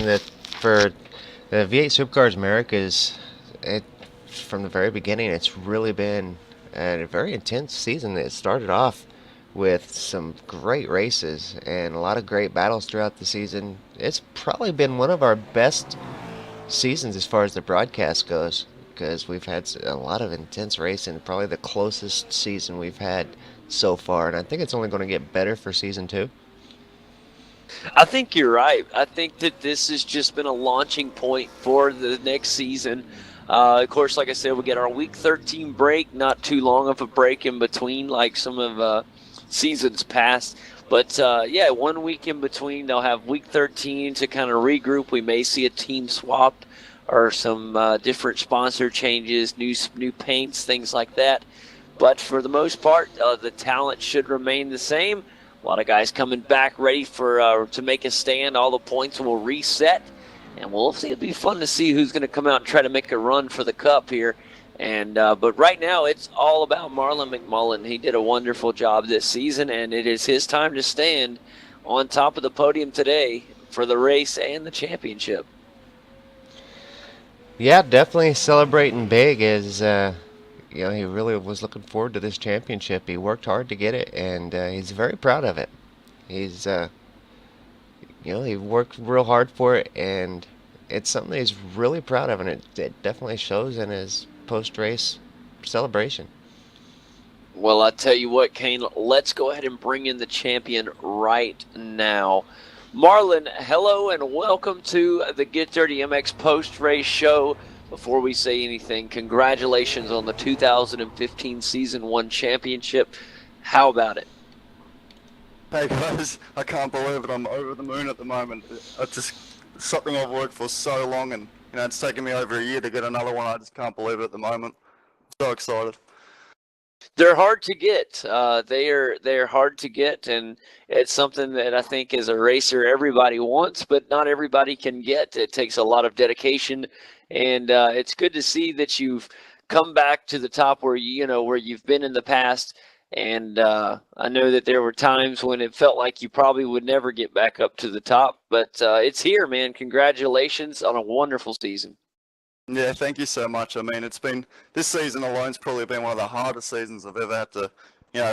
Speaker 3: for the V8 Supercars Americas. From the very beginning, it's really been a very intense season. It started off with some great races and a lot of great battles throughout the season. It's probably been one of our best seasons as far as the broadcast goes, because we've had a lot of intense racing, probably the closest season we've had so far, and I think it's only going to get better for Season 2.
Speaker 2: I think you're right. I think that this has just been a launching point for the next season. Of course, like I said, we get our Week 13 break, not too long of a break in between like some of seasons past. But, 1 week in between. They'll have Week 13 to kind of regroup. We may see a team swap or some different sponsor changes, new paints, things like that. But for the most part, the talent should remain the same. A lot of guys coming back ready for to make a stand. All the points will reset. And we'll see. It'll be fun to see who's going to come out and try to make a run for the Cup here. But right now, it's all about Marlon McMullen. He did a wonderful job this season, and it is his time to stand on top of the podium today for the race and the championship.
Speaker 3: Yeah, definitely celebrating big. As he really was looking forward to this championship. He worked hard to get it, and he's very proud of it. He's he worked real hard for it, and it's something he's really proud of, and it definitely shows in his post-race celebration.
Speaker 2: Well, I tell you what, Kane, let's go ahead and bring in the champion right now. Marlon, hello and welcome to the Get Dirty MX post-race show. Before we say anything, congratulations on the 2015 Season 1 championship. How about it?
Speaker 4: Hey guys, I can't believe it. I'm over the moon at the moment. It's just something I've worked for so long, and it's taken me over a year to get another one. I just can't believe it at the moment. I'm so excited.
Speaker 2: They're hard to get. They're hard to get, and it's something that I think as a racer everybody wants, but not everybody can get. It takes a lot of dedication, and it's good to see that you've come back to the top where where you've been in the past. And I know that there were times when it felt like you probably would never get back up to the top, but it's here, man. Congratulations on a wonderful season.
Speaker 4: Yeah, thank you so much. I mean, this season alone's probably been one of the hardest seasons I've ever had to,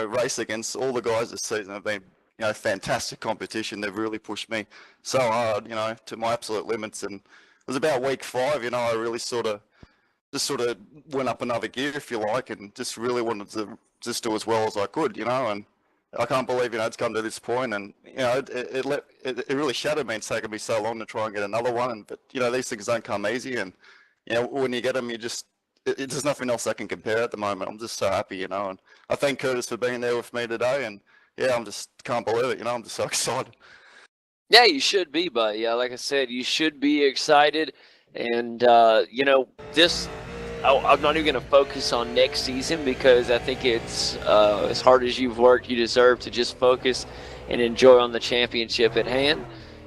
Speaker 4: race against. All the guys this season have been, fantastic competition. They've really pushed me so hard, to my absolute limits. And it was about week 5, I really sort of went up another gear, if you like, and just really wanted to just do as well as I could, and I can't believe, it's come to this point, and, it really shattered me. It's taken me so long to try and get another one, but, these things don't come easy, and, when you get them, there's nothing else I can compare at the moment. I'm just so happy, and I thank Curtis for being there with me today, and, yeah, I'm just can't believe it, I'm just so excited.
Speaker 2: Yeah, you should be, but yeah, like I said, you should be excited, and, this I'm not even going to focus on next season because I think it's as hard as you've worked, you deserve to just focus and enjoy on the championship at hand.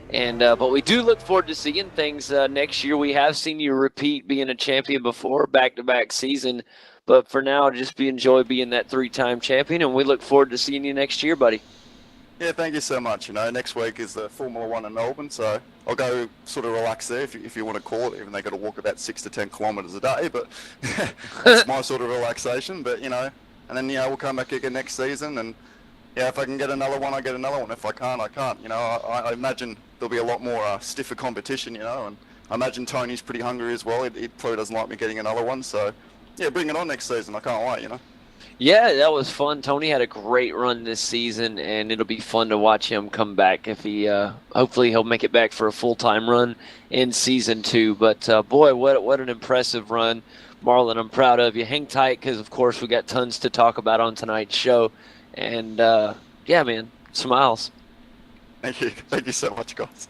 Speaker 2: And but we do look forward to seeing things next year. We have seen you repeat being a champion before, back-to-back season. But for now, just enjoy being that 3-time champion, and we look forward to seeing you next year, buddy.
Speaker 4: Yeah, thank you so much. Next week is the Formula One in Melbourne, so I'll go sort of relax there if you want to call it, even though I've got to walk about 6 to 10 kilometres a day, but that's my sort of relaxation. But, and then, we'll come back again next season, and, yeah, if I can get another one, I get another one. If I can't, I can't. I imagine there'll be a lot more stiffer competition, and I imagine Tony's pretty hungry as well. He probably doesn't like me getting another one, so, yeah, bring it on next season. I can't wait.
Speaker 2: Yeah, that was fun. Tony had a great run this season, and it'll be fun to watch him come back. If he, hopefully, he'll make it back for a full-time run in season 2. But boy, what an impressive run, Marlon! I'm proud of you. Hang tight, because of course we got tons to talk about on tonight's show. And yeah, man, smiles.
Speaker 4: Thank you so much, guys.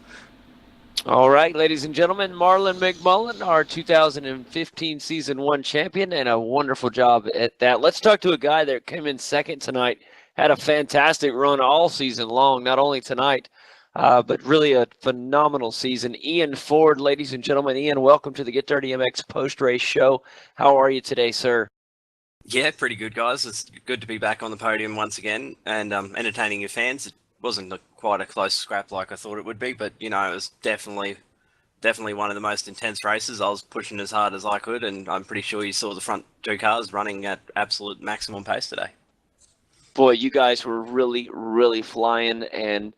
Speaker 2: All right, ladies and gentlemen, Marlon McMullen, our 2015 Season 1 champion, and a wonderful job at that. Let's talk to a guy that came in second tonight, had a fantastic run all season long, not only tonight, but really a phenomenal season. Ian Ford, ladies and gentlemen. Ian, welcome to the Get Dirty MX post-race show. How are you today, sir?
Speaker 5: Yeah, pretty good, guys. It's good to be back on the podium once again and entertaining your fans. It wasn't quite a close scrap like I thought it would be, but, it was definitely one of the most intense races. I was pushing as hard as I could, and I'm pretty sure you saw the front 2 cars running at absolute maximum pace today.
Speaker 2: Boy, you guys were really, really flying, and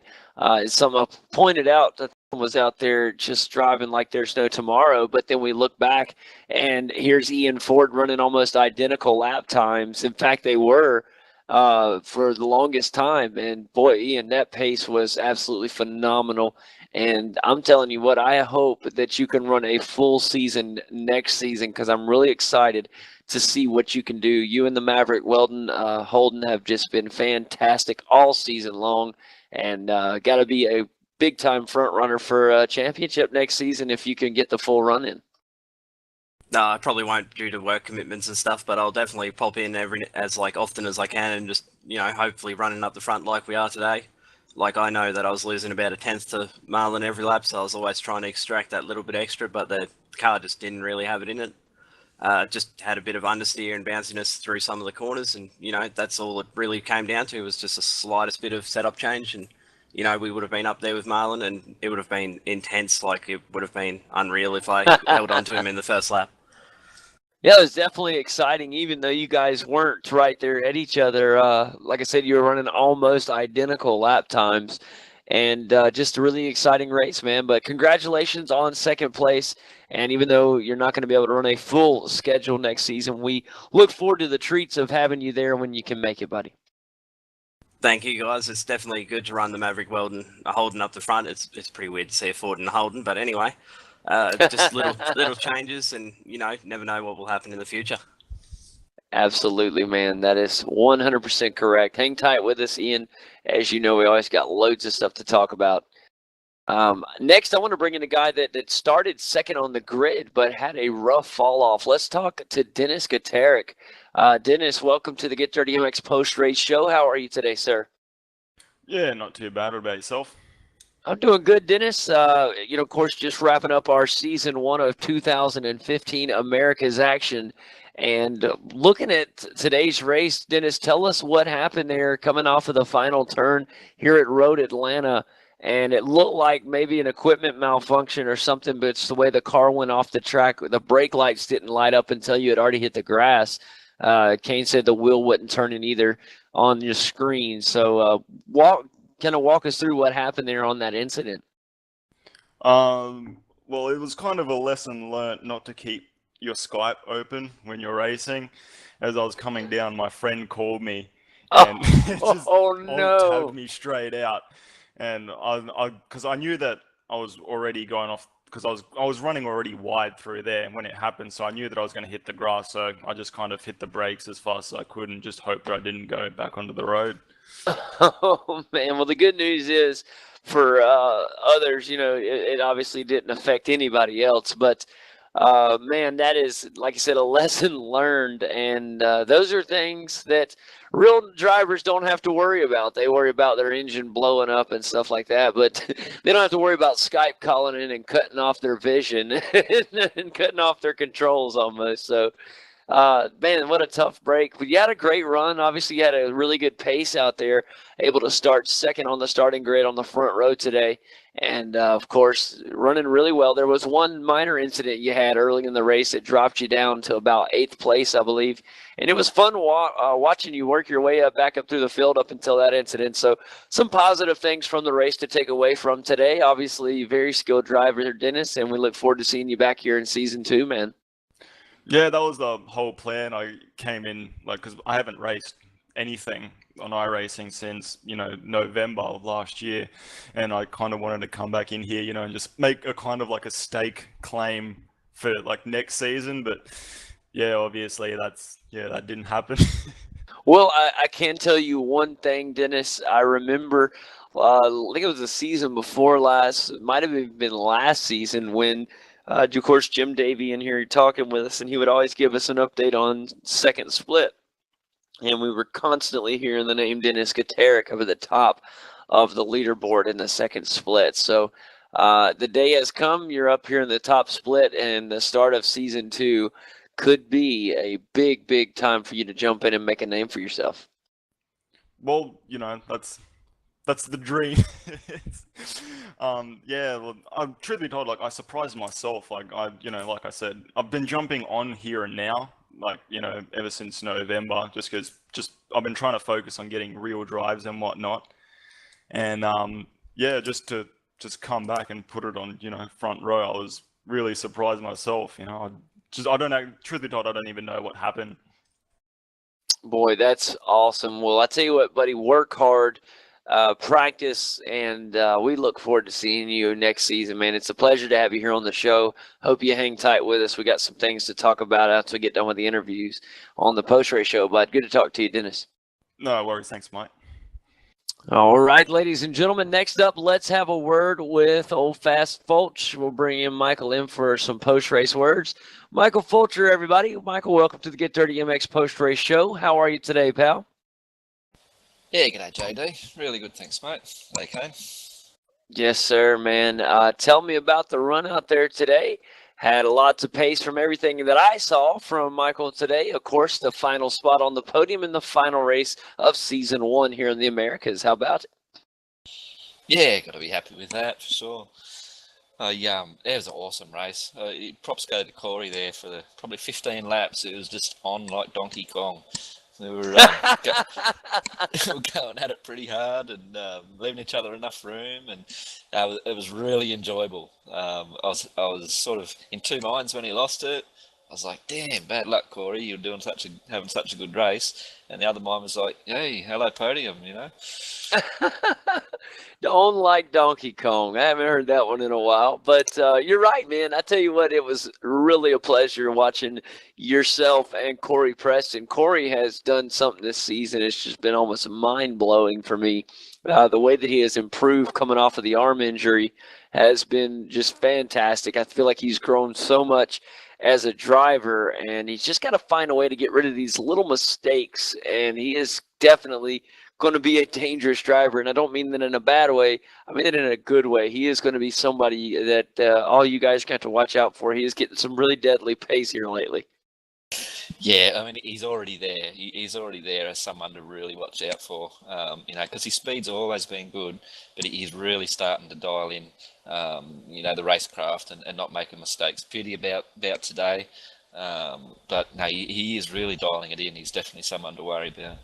Speaker 2: some pointed out that was out there just driving like there's no tomorrow, but then we look back, and here's Ian Ford running almost identical lap times. In fact, they were for the longest time, and boy, Ian, that pace was absolutely phenomenal. And I'm telling you what, I hope that you can run a full season next season, because I'm really excited to see what you can do. You and the Maverick Weldon Holden have just been fantastic all season long, and got to be a big-time front runner for a championship next season if you can get the full run in.
Speaker 5: No, I probably won't due to work commitments and stuff, but I'll definitely pop in as often as I can, and just hopefully running up the front like we are today. I know that I was losing about a tenth to Marlon every lap, so I was always trying to extract that little bit extra, but the car just didn't really have it in it. Just had a bit of understeer and bounciness through some of the corners, and that's all it really came down to, was just the slightest bit of setup change, and we would have been up there with Marlon, and it would have been intense. It would have been unreal if I held on to him in the first lap.
Speaker 2: Yeah, it was definitely exciting, even though you guys weren't right there at each other. Like I said, you were running almost identical lap times. and just a really exciting race, man. But congratulations on second place. And even though you're not going to be able to run a full schedule next season, we look forward to the treats of having you there when you can make it, buddy.
Speaker 5: Thank you, guys. It's definitely good to run the Maverick Weldon Holden up the front. It's pretty weird to see a Ford and a Holden, but anyway, just little changes, and never know what will happen in the future.
Speaker 2: Absolutely, man. That is 100% correct. Hang tight with us, Ian. As you know, we always got loads of stuff to talk about. Next, I want to bring in a guy that started second on the grid but had a rough fall off. Let's talk to Dennis Gaterick. Dennis, welcome to the Get Dirty MX post-race show. How are you today, sir?
Speaker 6: Yeah, not too bad. What about yourself?
Speaker 2: I'm doing good, Dennis. Of course, just wrapping up our season 1 of 2015 America's Action. And looking at today's race, Dennis, tell us what happened there coming off of the final turn here at Road Atlanta. And it looked like maybe an equipment malfunction or something, but it's the way the car went off the track. The brake lights didn't light up until you had already hit the grass. Kane said the wheel wasn't turning either on your screen. So walk us through what happened there on that incident.
Speaker 6: Well, it was kind of a lesson learnt not to keep your Skype open when you're racing. As I was coming down, my friend called me and tagged me straight out. And because I knew that I was already going off, because I was running already wide through there when it happened, so I knew that I was going to hit the grass. So I just kind of hit the brakes as fast as I could and just hoped that I didn't go back onto the road.
Speaker 2: Oh man! Well, the good news is for others, it obviously didn't affect anybody else. But man, that is, like I said, a lesson learned, and those are things that real drivers don't have to worry about. They worry about their engine blowing up and stuff like that, but they don't have to worry about Skype calling in and cutting off their vision and cutting off their controls almost. So. Man, what a tough break. But you had a great run. Obviously, you had a really good pace out there, able to start second on the starting grid on the front row today. And, of course, running really well. There was one minor incident you had early in the race that dropped you down to about 8th place, I believe. And it was fun watching you work your way back up through the field up until that incident. So some positive things from the race to take away from today. Obviously, very skilled driver, Dennis, and we look forward to seeing you back here in season 2, man.
Speaker 6: Yeah, that was the whole plan. I came in, because I haven't raced anything on iRacing since, November of last year. And I kind of wanted to come back in here, and just make a kind of like a stake claim for next season. But yeah, obviously that didn't happen.
Speaker 2: Well, I can tell you one thing, Dennis. I remember, I think it was the season before last, it might have been last season when of course, Jim Davey in here talking with us, and he would always give us an update on second split. And we were constantly hearing the name Dennis Gaterick over the top of the leaderboard in the second split. So the day has come. You're up here in the top split, and the start of season 2 could be a big, big time for you to jump in and make a name for yourself.
Speaker 6: Well, that's the dream. Yeah, well, truth be told, I surprised myself. Like I said, I've been jumping on here and now, ever since November, just because I've been trying to focus on getting real drives and whatnot. And yeah, just to come back and put it on, front row, I was really surprised myself. I don't know. Truth be told, I don't even know what happened.
Speaker 2: Boy, that's awesome. Well, I tell you what, buddy, work hard. Practice, and we look forward to seeing you next season, man. It's a pleasure to have you here on the show. Hope you hang tight with us. We got some things to talk about after we get done with the interviews on the post-race show, bud. Good to talk to you, Dennis.
Speaker 6: No worries. Thanks, Mike.
Speaker 2: All right, ladies and gentlemen, next up, let's have a word with Old Fast Fulch. We'll bring in Michael in for some post-race words. Michael Fulcher, everybody. Michael, welcome to the Get Dirty MX post-race show. How are you today, pal?
Speaker 7: Yeah, g'day, JD. Really good, thanks, mate. Hey, Kane.
Speaker 2: Yes, sir, man. Tell me about the run out there today. Had a lot of pace from everything that I saw from Michael today. Of course, the final spot on the podium in the final race of season 1 here in the Americas. How about it?
Speaker 7: Yeah, got to be happy with that for sure. It was an awesome race. Props go to Corey there for the probably 15 laps. It was just on like Donkey Kong. We were, we were going at it pretty hard and leaving each other enough room, and it was really enjoyable. I was sort of in two minds when he lost it. I was like, "Damn, bad luck, Corey. You're having such a good race." And the other mind was like, "Hey, hello, podium," you know.
Speaker 2: Don't like Donkey Kong. I haven't heard that one in a while. But you're right, man. I tell you what, it was really a pleasure watching yourself and Corey Preston. Corey has done something this season. It's just been almost mind-blowing for me. The way that he has improved coming off of the arm injury has been just fantastic. I feel like he's grown so much as a driver, and he's just got to find a way to get rid of these little mistakes, and he is definitely going to be a dangerous driver, and I don't mean that in a bad way. I mean it in a good way. He is going to be somebody that all you guys got to watch out for. He is getting some really deadly pace here lately.
Speaker 7: Yeah, I mean, he's already there. He's already there as someone to really watch out for, you know, because his speed's always been good, but he's really starting to dial in, you know, the racecraft and not making mistakes. Pity about today, but no, he is really dialing it in. He's definitely someone to worry about.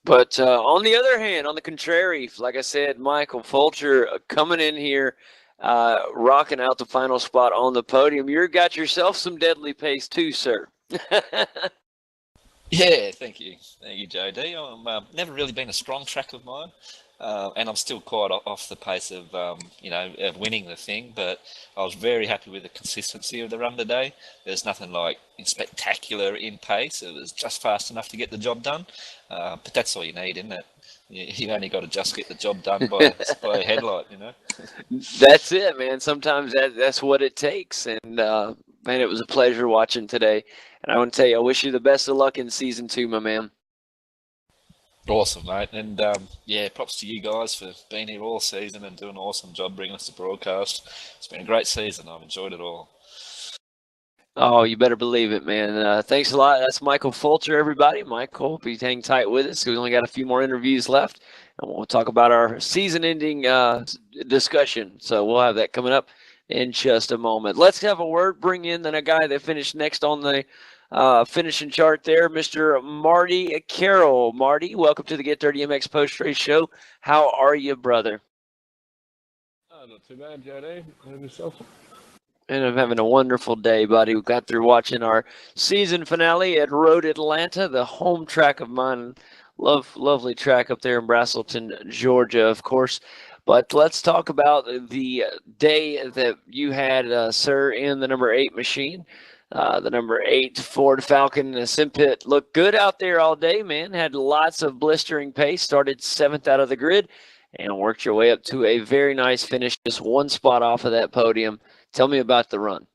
Speaker 2: But on the other hand, on the contrary, like I said, Michael Fulcher coming in here, rocking out the final spot on the podium. You got yourself some deadly pace too, sir.
Speaker 7: Yeah, thank you, JD. I'm never really been a strong track of mine, and I'm still quite off the pace of you know, of winning the thing. But I was very happy with the consistency of the run today. There's nothing like spectacular in pace. It was just fast enough to get the job done. But that's all you need, isn't it? You only got to just get the job done by a headlight, you know.
Speaker 2: That's it, man. Sometimes that's what it takes. And man, it was a pleasure watching today. And I want to tell you, I wish you the best of luck in season 2, my man.
Speaker 7: Awesome, mate. And yeah, props to you guys for being here all season and doing an awesome job bringing us to broadcast. It's been a great season. I've enjoyed it all.
Speaker 2: Oh, you better believe it, man. Thanks a lot. That's Michael Fulcher, everybody. Michael, be hang tight with us. We only got a few more interviews left, and we'll talk about our season-ending discussion. So we'll have that coming up in just a moment. Let's have a word. Bring in then a guy that finished next on the finishing chart there, Mr. Marty Carroll. Marty, welcome to the Get Dirty MX Post-Race Show. How are you, brother?
Speaker 8: Not too bad, JD. And yourself?
Speaker 2: And I'm having a wonderful day, buddy. We got through watching our season finale at Road Atlanta, the home track of mine. Lovely track up there in Braselton, Georgia, of course. But let's talk about the day that you had, sir, in the number 8 machine. The number 8 Ford Falcon Simpit looked good out there all day, man. Had lots of blistering pace. Started 7th out of the grid and worked your way up to a very nice finish, just one spot off of that podium. Tell me about the run.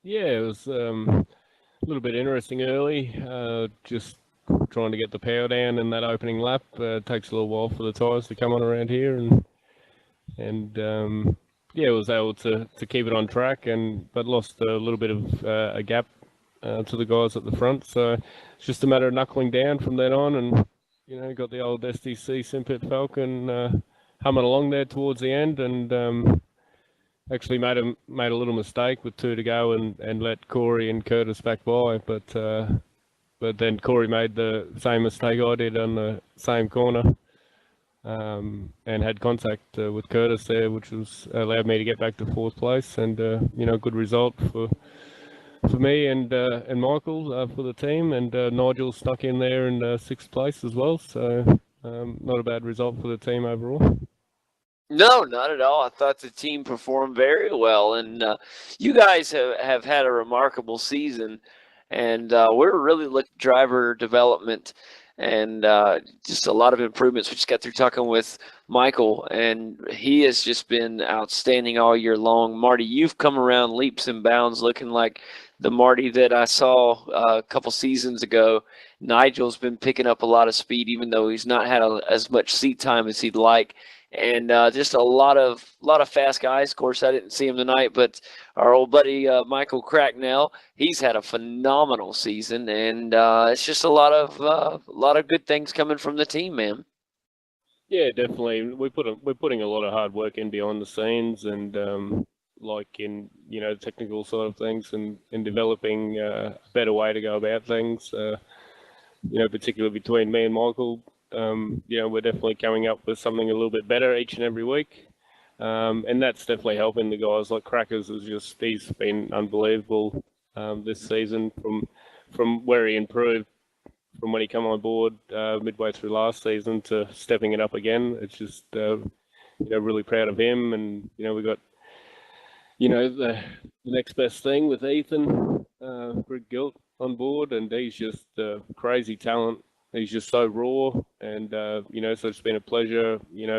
Speaker 8: Yeah, it was a little bit interesting early. Just trying to get the power down in that opening lap. Takes a little while for the tyres to come on around here, and yeah, was able to keep it on track, but lost a little bit of a gap to the guys at the front. So it's just a matter of knuckling down from then on, and you know, got the old STC Simpit Falcon humming along there towards the end, and actually made a little mistake with 2 to go and let Corey and Curtis back by, but then Corey made the same mistake I did on the same corner, and had contact with Curtis there, which was allowed me to get back to 4th place, and you know, good result for me and Michael for the team, and Nigel stuck in there in 6th place as well, so not a bad result for the team overall.
Speaker 2: No, not at all. I thought the team performed very well, and you guys have had a remarkable season, and we're really looking at driver development and just a lot of improvements. We just got through talking with Michael, and he has just been outstanding all year long. Marty, you've come around leaps and bounds, looking like the Marty that I saw a couple seasons ago. Nigel's been picking up a lot of speed, even though he's not had as much seat time as he'd like. And just a lot of fast guys. Of course, I didn't see him tonight, but our old buddy Michael Cracknell, he's had a phenomenal season, and it's just a lot of good things coming from the team, man.
Speaker 8: Yeah, definitely. We're putting a lot of hard work in behind the scenes, and like in, you know, the technical side of things, and in developing a better way to go about things. particularly between me and Michael, we're definitely coming up with something a little bit better each and every week. And that's definitely helping the guys. Like Crackers he's been unbelievable this season from where he improved from when he came on board midway through last season to stepping it up again. It's just, really proud of him. And, we got, the next best thing with Ethan, Greg Gilt on board, and he's just crazy talent. He's just so raw, and so it's been a pleasure,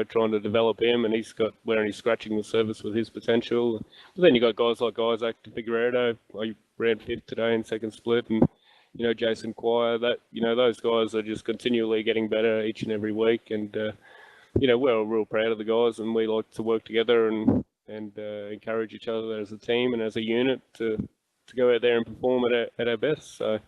Speaker 8: trying to develop him, and he's scratching the surface with his potential. But then you got guys like Isaac Figueredo. He ran fifth today in second split, and Jason Quire. Those guys are just continually getting better each and every week, and we're real proud of the guys, and we like to work together and encourage each other as a team and as a unit to go out there and perform at our best. So.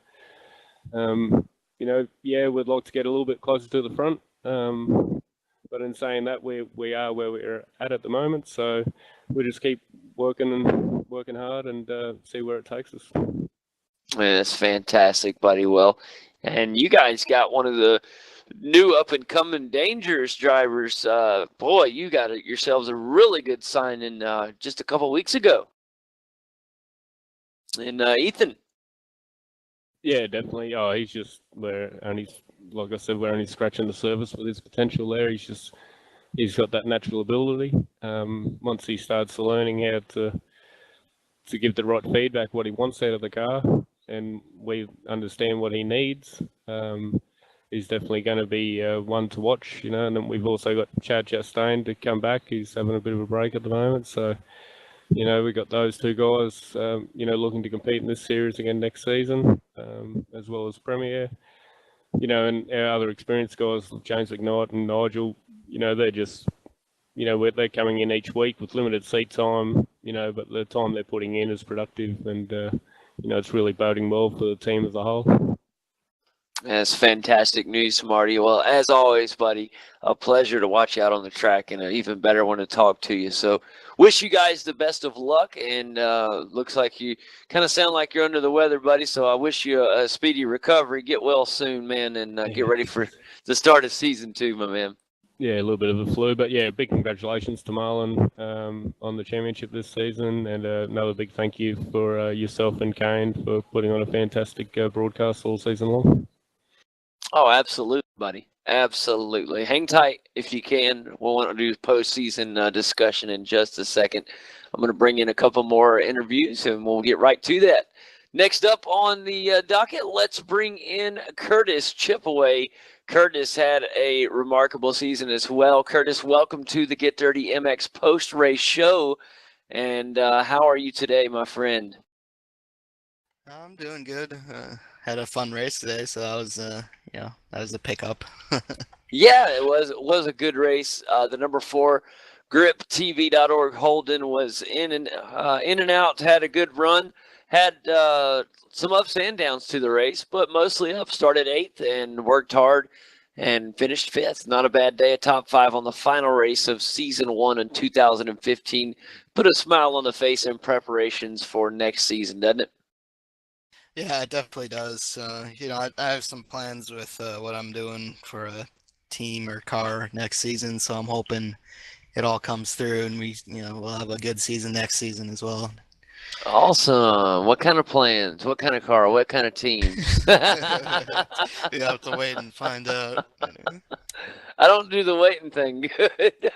Speaker 8: We'd like to get a little bit closer to the front. But in saying that, we are where we're at the moment. So we just keep working hard and see where it takes us.
Speaker 2: Man, that's fantastic, buddy. Well, and you guys got one of the new up-and-coming dangerous drivers. Boy, you got yourselves a really good signing just a couple weeks ago. And Ethan.
Speaker 8: Yeah, definitely. Oh, he's just like I said, we're only scratching the surface with his potential there. He's got that natural ability. Once he starts learning how to give the right feedback, what he wants out of the car, and we understand what he needs, he's definitely going to be one to watch, And then we've also got Chad Chastain to come back. He's having a bit of a break at the moment, so. We got those two guys, looking to compete in this series again next season, as well as Premier. And our other experienced guys, James McKnight and Nigel, they're just, they're coming in each week with limited seat time, but the time they're putting in is productive, and, it's really boding well for the team as a whole.
Speaker 2: That's fantastic news, Marty. Well, as always, buddy, a pleasure to watch you out on the track, and an even better one to talk to you. So wish you guys the best of luck, and looks like you kind of sound like you're under the weather, buddy, so I wish you a speedy recovery. Get well soon, man, and get ready for the start of season 2, my man.
Speaker 8: Yeah, a little bit of a flu, but yeah, big congratulations to Marlon on the championship this season, and another big thank you for yourself and Kane for putting on a fantastic broadcast all season long.
Speaker 2: Oh, absolutely, buddy. Absolutely. Hang tight if you can. We'll want to do postseason discussion in just a second. I'm going to bring in a couple more interviews, and we'll get right to that. Next up on the docket, let's bring in Curtis Chipaway. Curtis had a remarkable season as well. Curtis, welcome to the Get Dirty MX post-race show. And how are you today, my friend?
Speaker 9: I'm doing good. Had a fun race today, so that was that was a pickup.
Speaker 2: Yeah, it was a good race. The number 4 GripTV.org Holden was in and out, had a good run, had some ups and downs to the race, but mostly up. Started 8th and worked hard and finished 5th. Not a bad day. A top 5 on the final race of season 1 in 2015. Put a smile on the face in preparations for next season, doesn't it?
Speaker 9: Yeah, it definitely does. I have some plans with what I'm doing for a team or car next season, so I'm hoping it all comes through, and we'll have a good season next season as well.
Speaker 2: Awesome. What kind of plans? What kind of car? What kind of team?
Speaker 9: You have to wait and find out.
Speaker 2: I don't do the waiting thing good.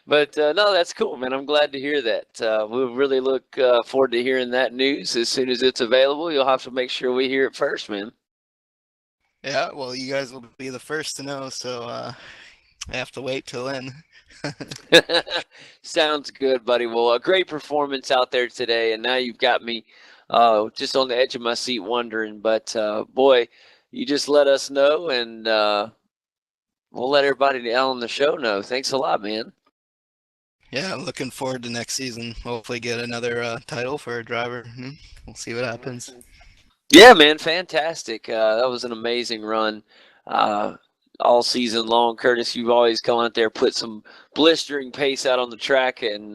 Speaker 2: But no, that's cool, man. I'm glad to hear that. We'll really look forward to hearing that news as soon as it's available. You'll have to make sure we hear it first, man.
Speaker 9: Yeah, well, you guys will be the first to know, so I have to wait till then.
Speaker 2: Sounds good, buddy. Well, a great performance out there today, and now you've got me just on the edge of my seat wondering. But, boy, you just let us know, and we'll let everybody on the show know. Thanks a lot, man.
Speaker 9: Yeah, I'm looking forward to next season. Hopefully get another title for a driver. We'll see what happens.
Speaker 2: Yeah, man, fantastic. That was an amazing run all season long. Curtis, you've always come out there, put some blistering pace out on the track, and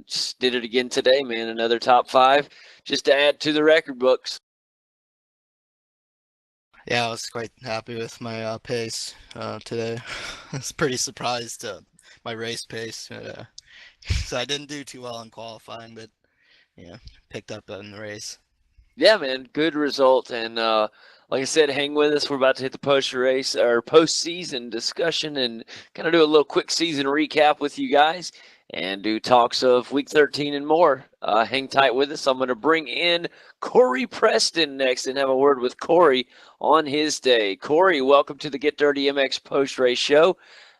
Speaker 2: just did it again today, man. Another top 5 just to add to the record books.
Speaker 9: Yeah, I was quite happy with my pace today. I was pretty surprised my race pace. So I didn't do too well in qualifying, but yeah, picked up in the race.
Speaker 2: Yeah, man, good result. And like I said, hang with us. We're about to hit the post race or postseason discussion and kind of do a little quick season recap with you guys and do talks of week 13 and more. Hang tight with us. I'm going to bring in Corey Preston next and have a word with Corey on his day. Corey, welcome to the Get Dirty MX post race show.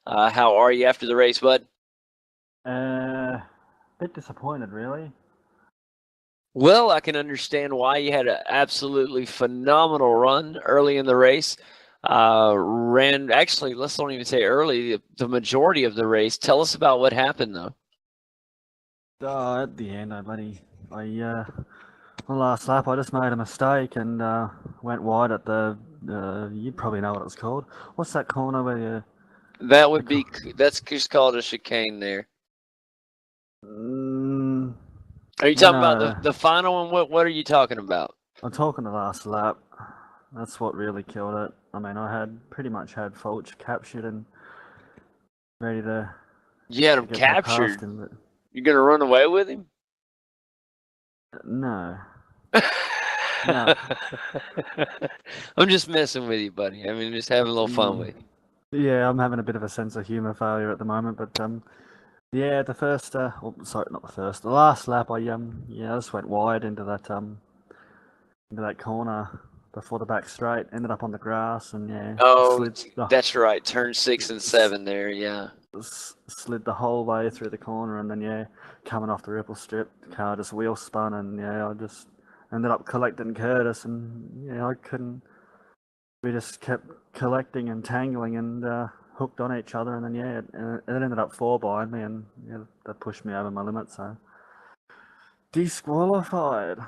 Speaker 2: How are you after the race, bud?
Speaker 10: Bit disappointed, really.
Speaker 2: Well, I can understand why. You had an absolutely phenomenal run early in the race. Actually, let's don't even say early, the majority of the race. Tell us about what happened, though.
Speaker 10: At the end, on the last lap, I just made a mistake and went wide at you probably know what it's called. What's that corner where you?
Speaker 2: That's just called a chicane there.
Speaker 10: Mm,
Speaker 2: Are you talking about the final one? What are you talking about?
Speaker 10: I'm talking the last lap. That's what really killed it. I mean, I had pretty much had Fulch captured and ready to.
Speaker 2: You had him
Speaker 10: get back
Speaker 2: captured.
Speaker 10: past him, but
Speaker 2: You're gonna run away with him?
Speaker 10: no. No.
Speaker 2: I'm just messing with you, buddy. I mean, just having a little fun with you.
Speaker 10: Yeah, I'm having a bit of a sense of humour failure at the moment, but yeah, the first, sorry, not the first, the last lap, I just went wide into that corner before the back straight, ended up on the grass, and yeah,
Speaker 2: Oh, that's right. Turn 6 and 7 there, yeah.
Speaker 10: slid the whole way through the corner, and then yeah, coming off the ripple strip, the car just wheel spun, and yeah, I just ended up collecting Curtis, and yeah, I couldn't. We just kept collecting and tangling and hooked on each other, and then yeah, it ended up 4 behind me, and yeah, that pushed me over my limit, so disqualified.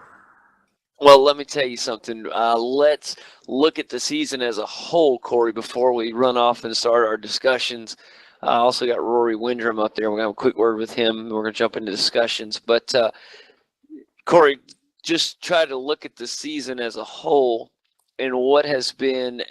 Speaker 2: Well, let me tell you something. Let's look at the season as a whole, Corey, before we run off and start our discussions. I also got Rory Windrum up there. We're going to have a quick word with him. We're going to jump into discussions. But, Corey, just try to look at the season as a whole and what has been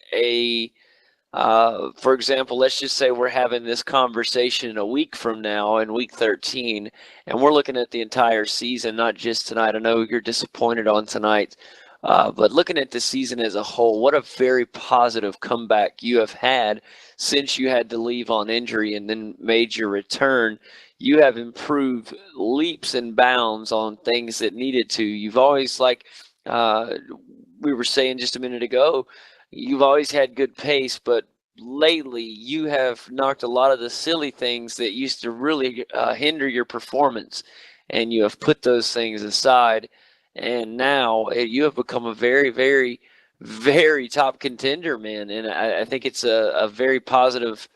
Speaker 2: for example, let's just say we're having this conversation a week from now in week 13, and we're looking at the entire season, not just tonight. I know you're disappointed on tonight, but looking at the season as a whole, what a very positive comeback you have had since you had to leave on injury and then made your return. You have improved leaps and bounds on things that needed to. You've always, like we were saying just a minute ago, you've always had good pace, but lately you have knocked a lot of the silly things that used to really hinder your performance, and you have put those things aside, and now you have become a very, very, very top contender, man. And I think it's a very positive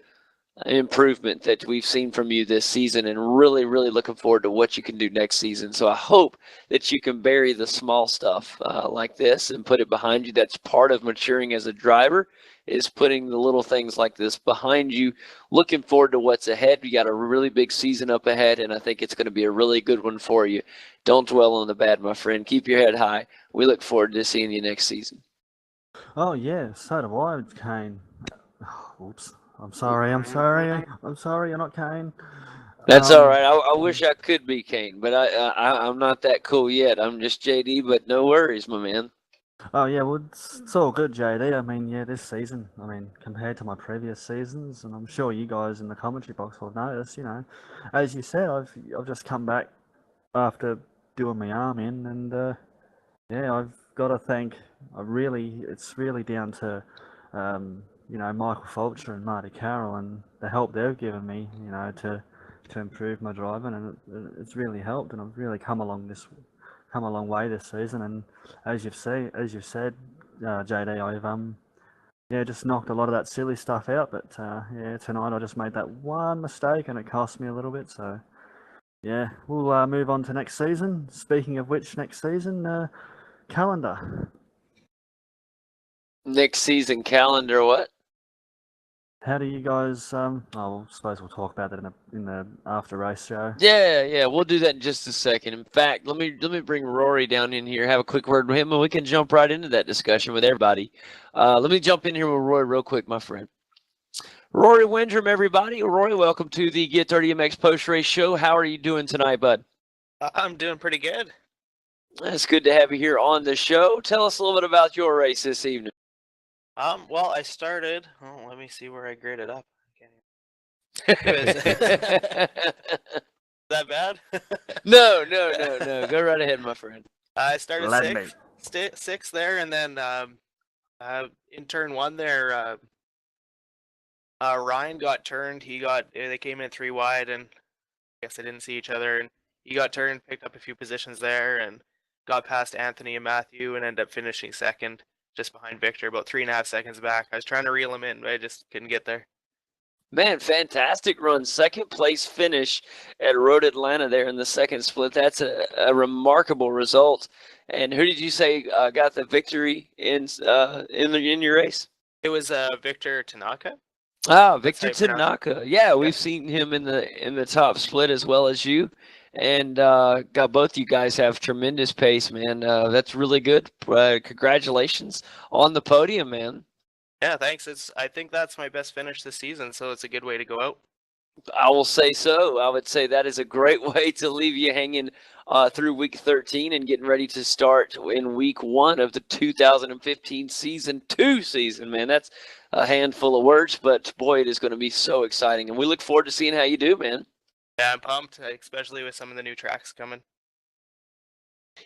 Speaker 2: improvement that we've seen from you this season, and really, really looking forward to what you can do next season. So I hope that you can bury the small stuff like this and put it behind you. That's part of maturing as a driver, is putting the little things like this behind you. Looking forward to what's ahead. We got a really big season up ahead, and I think it's going to be a really good one for you. Don't dwell on the bad, my friend. Keep your head high. We look forward to seeing you next season.
Speaker 10: Oh yeah, so do I, Kane. Oops. I'm sorry. You're not Kane.
Speaker 2: That's all right. I wish I could be Kane, but I'm not that cool yet. I'm just JD, but no worries, my man.
Speaker 10: Oh yeah, well it's all good, JD. I mean, yeah, this season, I mean, compared to my previous seasons, and I'm sure you guys in the commentary box will notice, as you said, I've just come back after doing my arm in, and yeah, I've got to thank. It's really down to Michael Fulcher and Marty Carroll and the help they've given me, to improve my driving, and it's really helped, and I've really come a long way this season. And as you've said, JD, I've just knocked a lot of that silly stuff out. But yeah, tonight I just made that one mistake, and it cost me a little bit. So yeah, we'll move on to next season. Speaking of which, next season calendar.
Speaker 2: Next season calendar, what?
Speaker 10: How do you guys? I suppose we'll talk about that in the after race show.
Speaker 2: Yeah, we'll do that in just a second. In fact, let me bring Rory down in here, have a quick word with him, and we can jump right into that discussion with everybody. Let me jump in here with Rory real quick, my friend. Rory Windrum, everybody. Rory, welcome to the Get 30 MX post race show. How are you doing tonight, bud?
Speaker 11: I'm doing pretty good.
Speaker 2: It's good to have you here on the show. Tell us a little bit about your race this evening.
Speaker 11: Well, I started. Oh, let me see where I graded up.
Speaker 2: Is
Speaker 11: that bad?
Speaker 2: No. Go right ahead, my friend.
Speaker 11: I started sixth there, and then in turn one there, Ryan got turned. They came in 3 wide, and I guess they didn't see each other. And he got turned, picked up a few positions there, and got past Anthony and Matthew, and ended up finishing second, just behind Victor, about 3.5 seconds back. I was trying to reel him in, but I just couldn't get there.
Speaker 2: Man, fantastic run. Second place finish at Road Atlanta there in the second split. That's a remarkable result. And who did you say got the victory in your race?
Speaker 11: It was Victor Tanaka.
Speaker 2: Ah, Victor Tanaka. Yeah, we've seen him in the top split as well as you. And got both you guys have tremendous pace, man. That's really good. Congratulations on the podium, man.
Speaker 11: Yeah, thanks. I think that's my best finish this season, so it's a good way to go out.
Speaker 2: I will say so. I would say that is a great way to leave you hanging through week 13 and getting ready to start in week 1 of the 2015 season 2 season, man. That's a handful of words, but boy, it is going to be so exciting. And we look forward to seeing how you do, man.
Speaker 11: Yeah, I'm pumped, especially with some of the new tracks coming.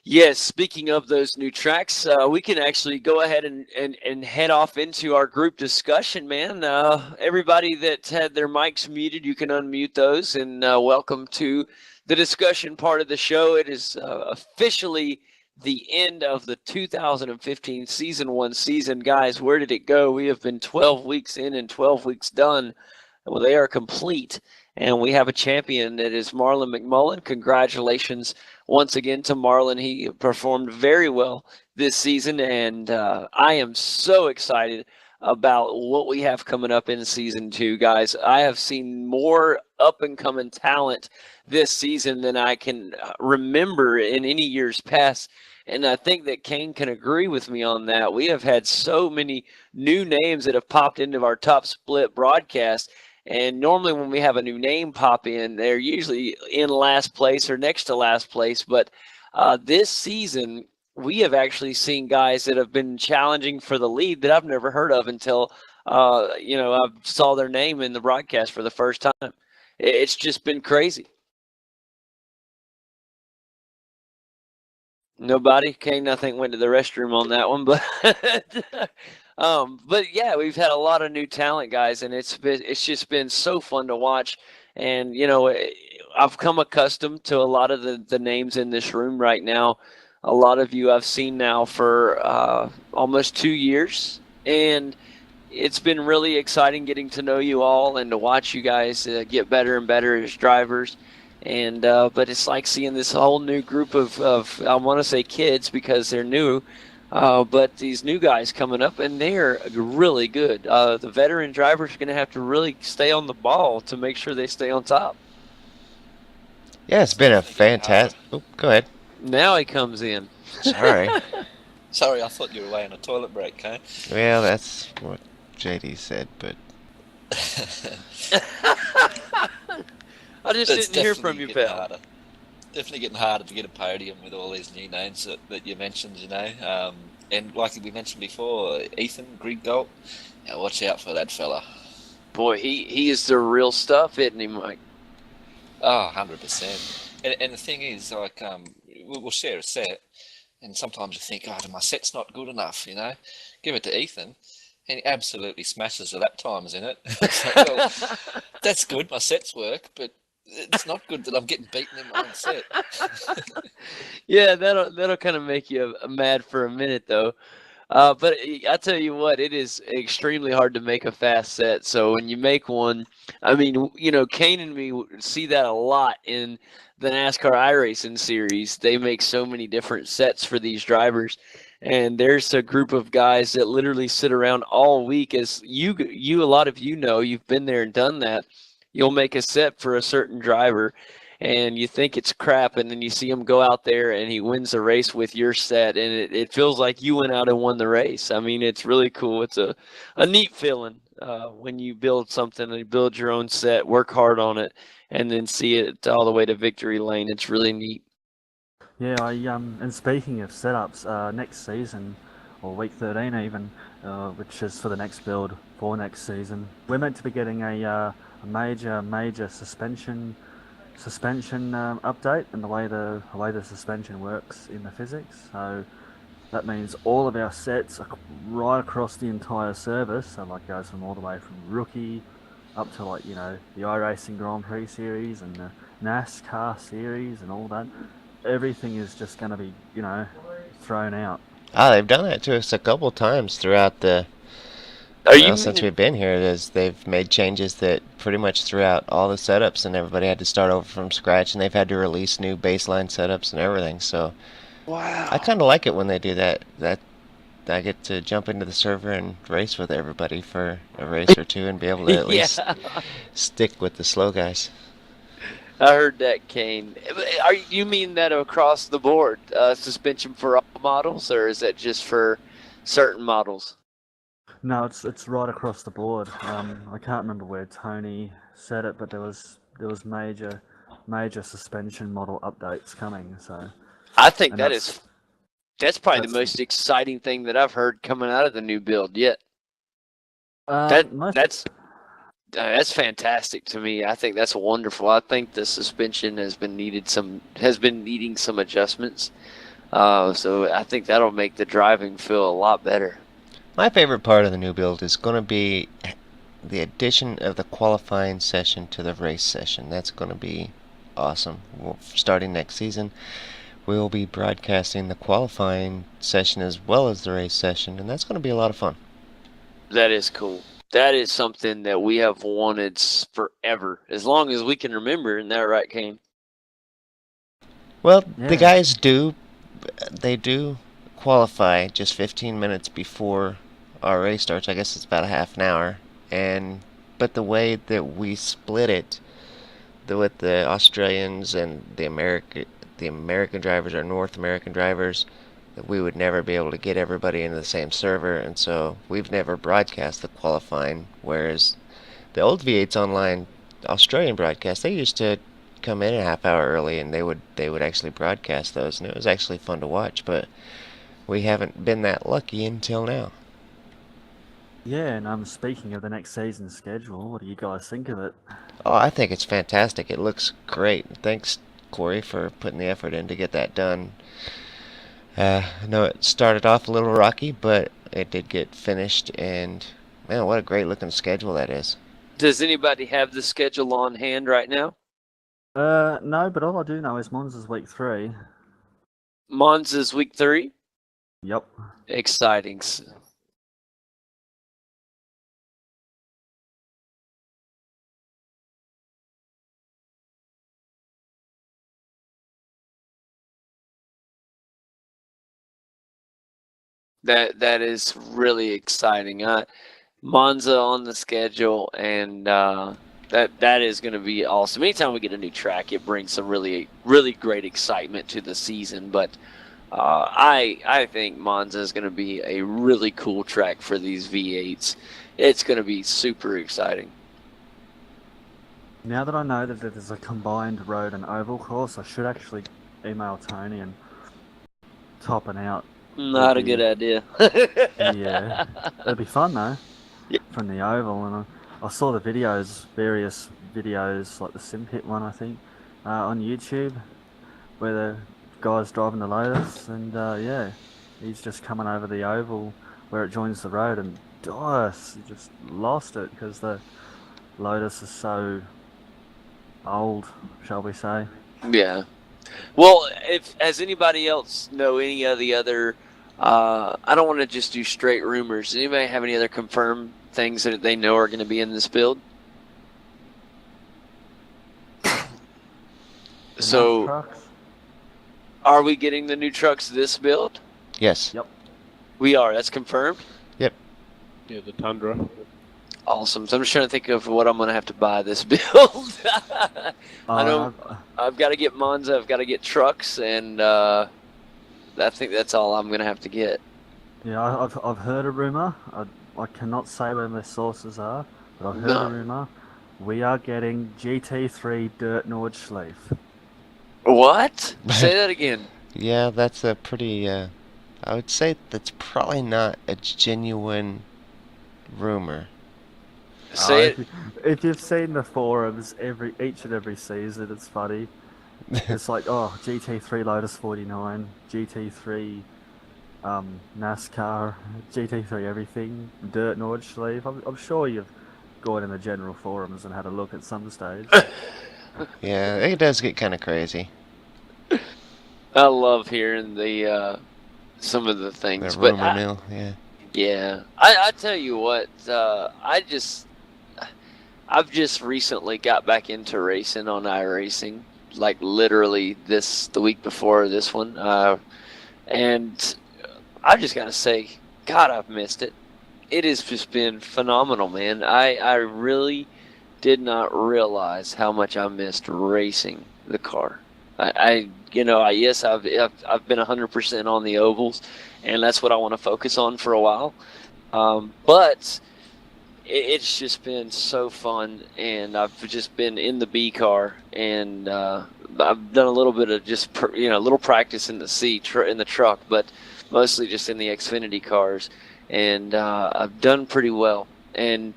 Speaker 2: Yes, speaking of those new tracks, we can actually go ahead and head off into our group discussion, man. Everybody that had their mics muted, you can unmute those, and welcome to the discussion part of the show. It is officially the end of the 2015 Season 1 season. Guys, where did it go? We have been 12 weeks in and 12 weeks done. Well, they are complete, and we have a champion that is Marlon McMullen. Congratulations once again to Marlon. He performed very well this season, and I am so excited about what we have coming up in Season 2, guys. I have seen more up-and-coming talent this season than I can remember in any years past, and I think that Kane can agree with me on that. We have had so many new names that have popped into our top split broadcast. And normally when we have a new name pop in, they're usually in last place or next to last place. But this season, we have actually seen guys that have been challenging for the lead that I've never heard of until, I saw their name in the broadcast for the first time. It's just been crazy. Nobody? Kane, I think, went to the restroom on that one. But yeah, we've had a lot of new talent, guys, and it's just been so fun to watch. And I've come accustomed to a lot of the names in this room right now. A lot of you I've seen now for almost 2 years, and it's been really exciting getting to know you all and to watch you guys get better and better as drivers. And but it's like seeing this whole new group of I want to say kids because they're new. But these new guys coming up, and they're really good. The veteran drivers are going to have to really stay on the ball to make sure they stay on top.
Speaker 3: Yeah, it's been a fantastic... Oh, go ahead.
Speaker 2: Now he comes in.
Speaker 3: Sorry.
Speaker 7: Sorry, I thought you were away on a toilet break, Kane.
Speaker 3: Well, that's what JD said, but...
Speaker 2: I just didn't hear from you, pal.
Speaker 7: Definitely getting harder to get a podium with all these new names that you mentioned, and like we mentioned before, Ethan Griggold, watch out for that fella.
Speaker 2: Boy, he is the real stuff, isn't he, Mike?
Speaker 7: Oh, 100%. And the thing is, like, we'll share a set, and sometimes you think, my set's not good enough, Give it to Ethan, and he absolutely smashes the lap times in it. It's like, well, that's good, my sets work, but it's not good that I'm getting beaten in my own set.
Speaker 2: Yeah, that'll kind of make you mad for a minute, though. But I tell you what, it is extremely hard to make a fast set. So when you make one, I mean, Kane and me see that a lot in the NASCAR iRacing series. They make so many different sets for these drivers. And there's a group of guys that literally sit around all week. As a lot of you know, you've been there and done that. You'll make a set for a certain driver, and you think it's crap, and then you see him go out there and he wins the race with your set, and it feels like you went out and won the race. I mean, it's really cool. It's a neat feeling when you build something and you build your own set, work hard on it, and then see it all the way to victory lane. It's really neat.
Speaker 10: Yeah, and speaking of setups, next season, or week 13 even, which is for the next build for next season, we're meant to be getting a major suspension update, and the way the suspension works in the physics. So that means all of our sets are right across the entire service. So like goes from all the way from rookie up to like, you know, the iRacing Grand Prix series and the NASCAR series and all that. Everything is just going to be, you know, thrown out.
Speaker 3: Ah, they've done that to us a couple times throughout the. Since we've been here, they've made changes that pretty much throughout all the setups, and everybody had to start over from scratch, and they've had to release new baseline setups and everything. So,
Speaker 2: wow,
Speaker 3: I kind of like it when they do that. That I get to jump into the server and race with everybody for a race or two, and be able to at least stick with the slow guys.
Speaker 2: I heard that, Kane. You mean that across the board, suspension for all models, or is that just for certain models?
Speaker 10: No, it's right across the board. I can't remember where Tony said it, but there was major suspension model updates coming. So
Speaker 2: I think that's probably the most exciting thing that I've heard coming out of the new build yet. That's fantastic to me. I think that's wonderful. I think the suspension has been needing some adjustments. So I think that'll make the driving feel a lot better.
Speaker 3: My favorite part of the new build is going to be the addition of the qualifying session to the race session. That's going to be awesome. Starting next season, we'll be broadcasting the qualifying session as well as the race session, and that's going to be a lot of fun.
Speaker 2: That is cool. That is something that we have wanted forever, as long as we can remember. Isn't that right, Kane?
Speaker 3: Well, the guys do qualify just 15 minutes before our race starts. I guess it's about a half an hour, but the way that we split it, with the Australians and the American drivers or North American drivers, that we would never be able to get everybody into the same server, and so we've never broadcast the qualifying. Whereas the old V8's online Australian broadcast, they used to come in a half hour early, and they would actually broadcast those, and it was actually fun to watch. But we haven't been that lucky until now.
Speaker 10: Yeah, and speaking of the next season's schedule, what do you guys think of it?
Speaker 3: Oh, I think it's fantastic. It looks great. Thanks, Corey, for putting the effort in to get that done. I know it started off a little rocky, but it did get finished, and man, what a great looking schedule that is.
Speaker 2: Does anybody have the schedule on hand right now?
Speaker 10: No, but all I do know is Monza's week 3.
Speaker 2: Monza's week 3?
Speaker 10: Yep.
Speaker 2: Exciting. That is really exciting. Monza on the schedule, and that is going to be awesome. Anytime we get a new track, it brings some really great excitement to the season. But I think Monza is going to be a really cool track for these V8s. It's going to be super exciting.
Speaker 10: Now that I know that there's a combined road and oval course, I should actually email Tony and top it out.
Speaker 2: Not a good idea.
Speaker 10: Yeah, it'd be fun though. Yep. From the oval, and I saw the various videos, like the Sim Pit one, I think, on YouTube, where the guy's driving the Lotus, and yeah, he's just coming over the oval where it joins the road, and he just lost it because the Lotus is so old, shall we say?
Speaker 2: Yeah. Well, has anybody else know any of the other? I don't want to just do straight rumors. Does anybody have any other confirmed things that they know are going to be in this build? So, are we getting the new trucks this build?
Speaker 3: Yes.
Speaker 10: Yep.
Speaker 2: We are. That's confirmed?
Speaker 3: Yep.
Speaker 8: Yeah, the Tundra.
Speaker 2: Awesome. So I'm just trying to think of what I'm going to have to buy this build. I know I've got to get Monza, I've got to get trucks, and I think that's all I'm going to have to get.
Speaker 10: Yeah, I've heard a rumor. I cannot say where the sources are, but I've heard a rumor. We are getting GT3 Dirt Nordschleife.
Speaker 2: What? Say that again.
Speaker 3: Yeah, that's a pretty. I would say that's probably not a genuine rumor.
Speaker 2: Say it.
Speaker 10: If you've seen the forums each and every season, it's funny. It's like, oh, GT3 Lotus 49, GT3 NASCAR, GT3 everything, Dirt Nordschleife. I'm sure you've gone in the general forums and had a look at some stage.
Speaker 3: Yeah, it does get kind of crazy.
Speaker 2: I love hearing the some of the things.
Speaker 3: The rumor mill, yeah.
Speaker 2: Yeah, I tell you what, I've just recently got back into racing on iRacing, like literally the week before this one, and I just gotta say, God, I've missed it. It has just been phenomenal, man. I really did not realize how much I missed racing the car. Yes, I've been 100% on the ovals, and that's what I want to focus on for a while. But it's just been so fun, and I've just been in the B car, and I've done a little bit of just little practice in the in the truck, but mostly just in the Xfinity cars, and I've done pretty well. And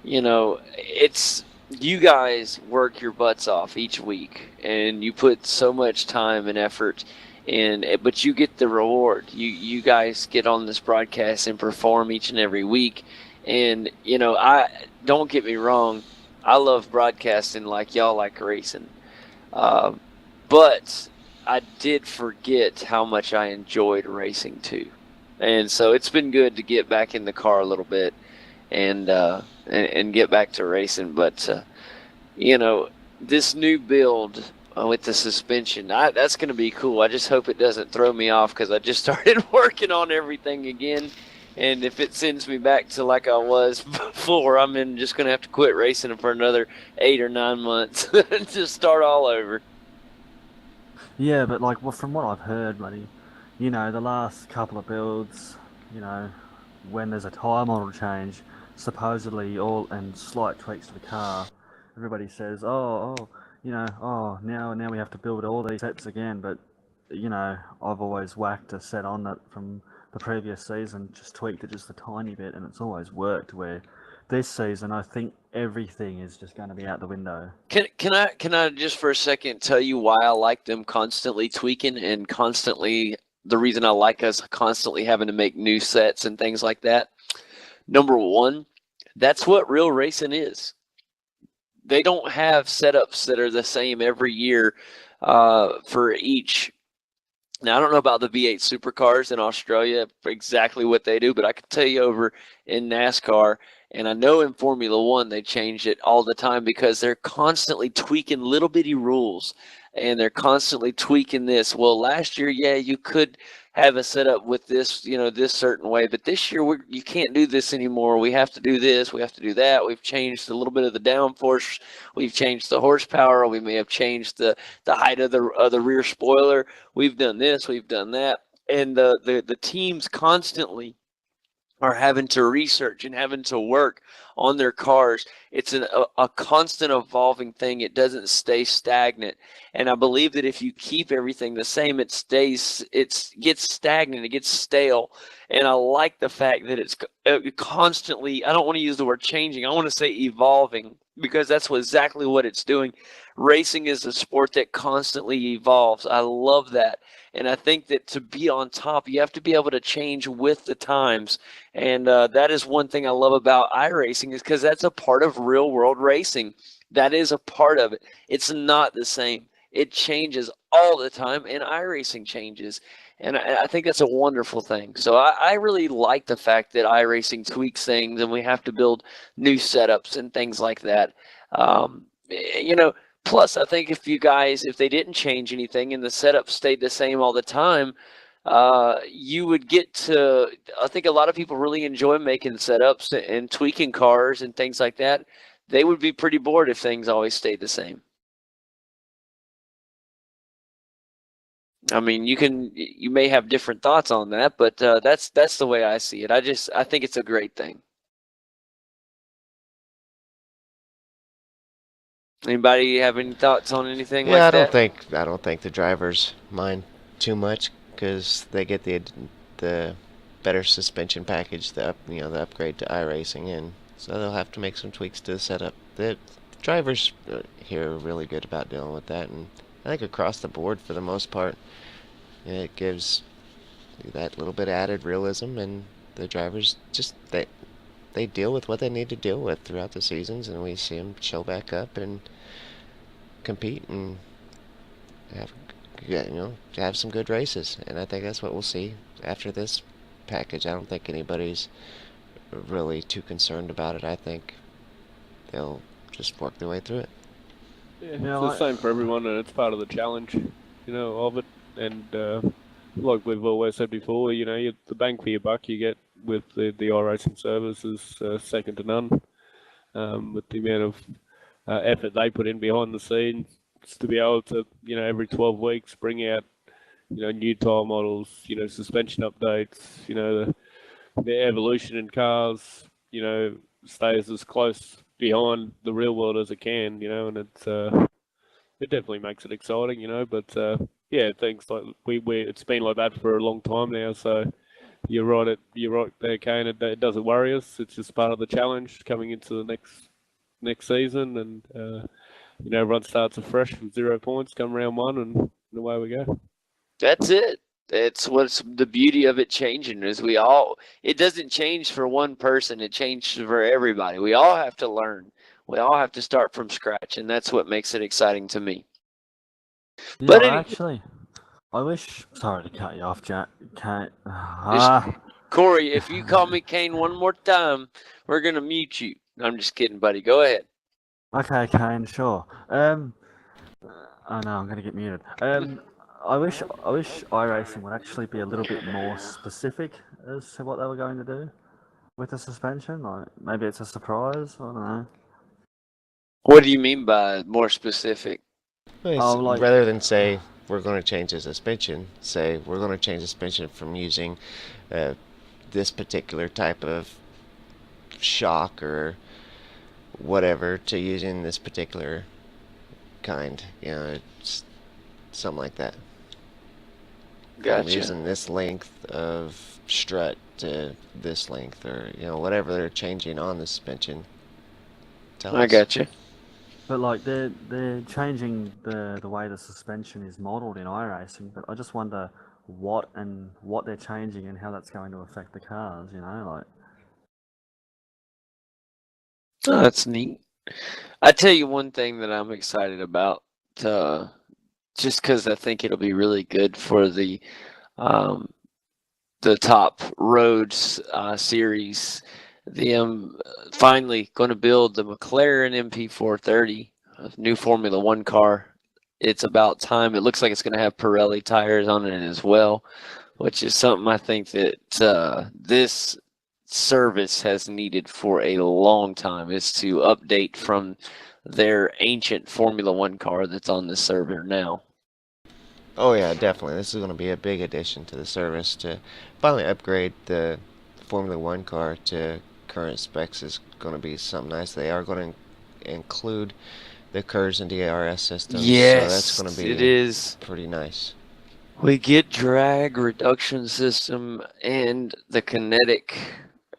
Speaker 2: it's you guys work your butts off each week, and you put so much time and effort in, but you get the reward. You guys get on this broadcast and perform each and every week. And I don't get me wrong, I love broadcasting like y'all like racing, but I did forget how much I enjoyed racing too, and so it's been good to get back in the car a little bit and get back to racing. But this new build with the suspension, that's going to be cool. I just hope it doesn't throw me off, because I just started working on everything again. And if it sends me back to like I was before, I'm just going to have to quit racing for another 8 or 9 months to start all over.
Speaker 10: Yeah, but from what I've heard, buddy, the last couple of builds, when there's a tyre model change, supposedly and slight tweaks to the car, everybody says, now we have to build all these sets again. But, I've always whacked a set on that from the previous season, just tweaked it just a tiny bit, and it's always worked. Where this season, I think everything is just going to be out the window.
Speaker 2: Can I just for a second tell you why I like them constantly tweaking, and constantly the reason I like us constantly having to make new sets and things like that? Number one, that's what real racing is. They don't have setups that are the same every year for each. Now, I don't know about the V8 Supercars in Australia, exactly what they do, but I can tell you over in NASCAR, and I know in Formula One, they change it all the time, because they're constantly tweaking little bitty rules, and they're constantly tweaking this. Well, last year, yeah, you could have a setup with this, this certain way, but this year you can't do this anymore. We have to do this. We have to do that. We've changed a little bit of the downforce. We've changed the horsepower. We may have changed the height of the rear spoiler. We've done this. We've done that. And the teams constantly are having to research and having to work on their cars. It's a constant evolving thing. It doesn't stay stagnant. And I believe that if you keep everything the same, it gets stagnant, it gets stale. And I like the fact that it's constantly, I don't want to use the word changing, I want to say evolving, because that's exactly what it's doing. Racing is a sport that constantly evolves. I love that. And I think that to be on top, you have to be able to change with the times. And that is one thing I love about iRacing, is because that's a part of real world racing. That is a part of it. It's not the same. It changes all the time, and iRacing changes. And I think that's a wonderful thing. So I really like the fact that iRacing tweaks things, and we have to build new setups and things like that. Plus, I think if they didn't change anything and the setup stayed the same all the time, you would get to. I think a lot of people really enjoy making setups and tweaking cars and things like that. They would be pretty bored if things always stayed the same. I mean, you may have different thoughts on that, but that's the way I see it. I think it's a great thing. Anybody have any thoughts on anything like
Speaker 3: Yeah,
Speaker 2: that?
Speaker 3: I don't think the drivers mind too much because they get the better suspension package, the upgrade to iRacing, and so they'll have to make some tweaks to the setup. The drivers here are really good about dealing with that, and I think across the board for the most part, it gives that little bit of added realism, and the drivers just they deal with what they need to deal with throughout the seasons, and we see them show back up and compete and have have some good races. And I think that's what we'll see after this package. I don't think anybody's really too concerned about it. I think they'll just work their way through it.
Speaker 8: Yeah, it's the same for everyone, and it's part of the challenge, of it. And like we've always said before, the bang for your buck you get with the iRacing service is second to none. With the amount of effort they put in behind the scenes to be able to, every 12 weeks bring out, new tire models, suspension updates, the evolution in cars, stays as close behind the real world as it can, and it definitely makes it exciting, but yeah, things like it's been like that for a long time now, so you're right there, Kane. It doesn't worry us. It's just part of the challenge coming into the next season, and everyone starts afresh with 0 points come round one, and away we go.
Speaker 2: That's it. It's what's the beauty of it changing is it doesn't change for one person, it changes for everybody. We all have to learn. We all have to start from scratch, and that's what makes it exciting to me.
Speaker 10: Yeah,
Speaker 2: But
Speaker 10: actually, I wish. Sorry to cut you off, Jack.
Speaker 2: Corey, if you call me Kane one more time, we're gonna mute you. I'm just kidding, buddy. Go ahead.
Speaker 10: Okay, Kane, sure. Oh no, I'm gonna get muted. I wish iRacing would actually be a little bit more specific as to what they were going to do with the suspension. Like maybe it's a surprise. I don't know.
Speaker 2: What do you mean by more specific?
Speaker 3: Rather than say we're going to change the suspension, say we're going to change the suspension from using this particular type of shock or whatever to using this particular kind. It's something like that.
Speaker 2: Gotcha.
Speaker 3: I'm using this length of strut to this length, or whatever they're changing on the suspension.
Speaker 2: I gotcha.
Speaker 10: But like they're changing the way the suspension is modelled in iRacing, but I just wonder what they're changing and how that's going to affect the cars.
Speaker 2: Oh, that's neat. I tell you one thing that I'm excited about, just because I think it'll be really good for the top roads series. Finally going to build the McLaren MP430, a new Formula One car. It's about time. It looks like it's going to have Pirelli tires on it as well, which is something I think that this service has needed for a long time, is to update from their ancient Formula One car that's on the server now.
Speaker 3: Oh yeah, definitely. This is going to be a big addition to the service to finally upgrade the Formula One car to current specs. Is going to be something nice. They are going to include the KERS and DRS systems.
Speaker 2: Yes,
Speaker 3: so that's going to be
Speaker 2: it is
Speaker 3: pretty nice.
Speaker 2: We get drag reduction system and the kinetic,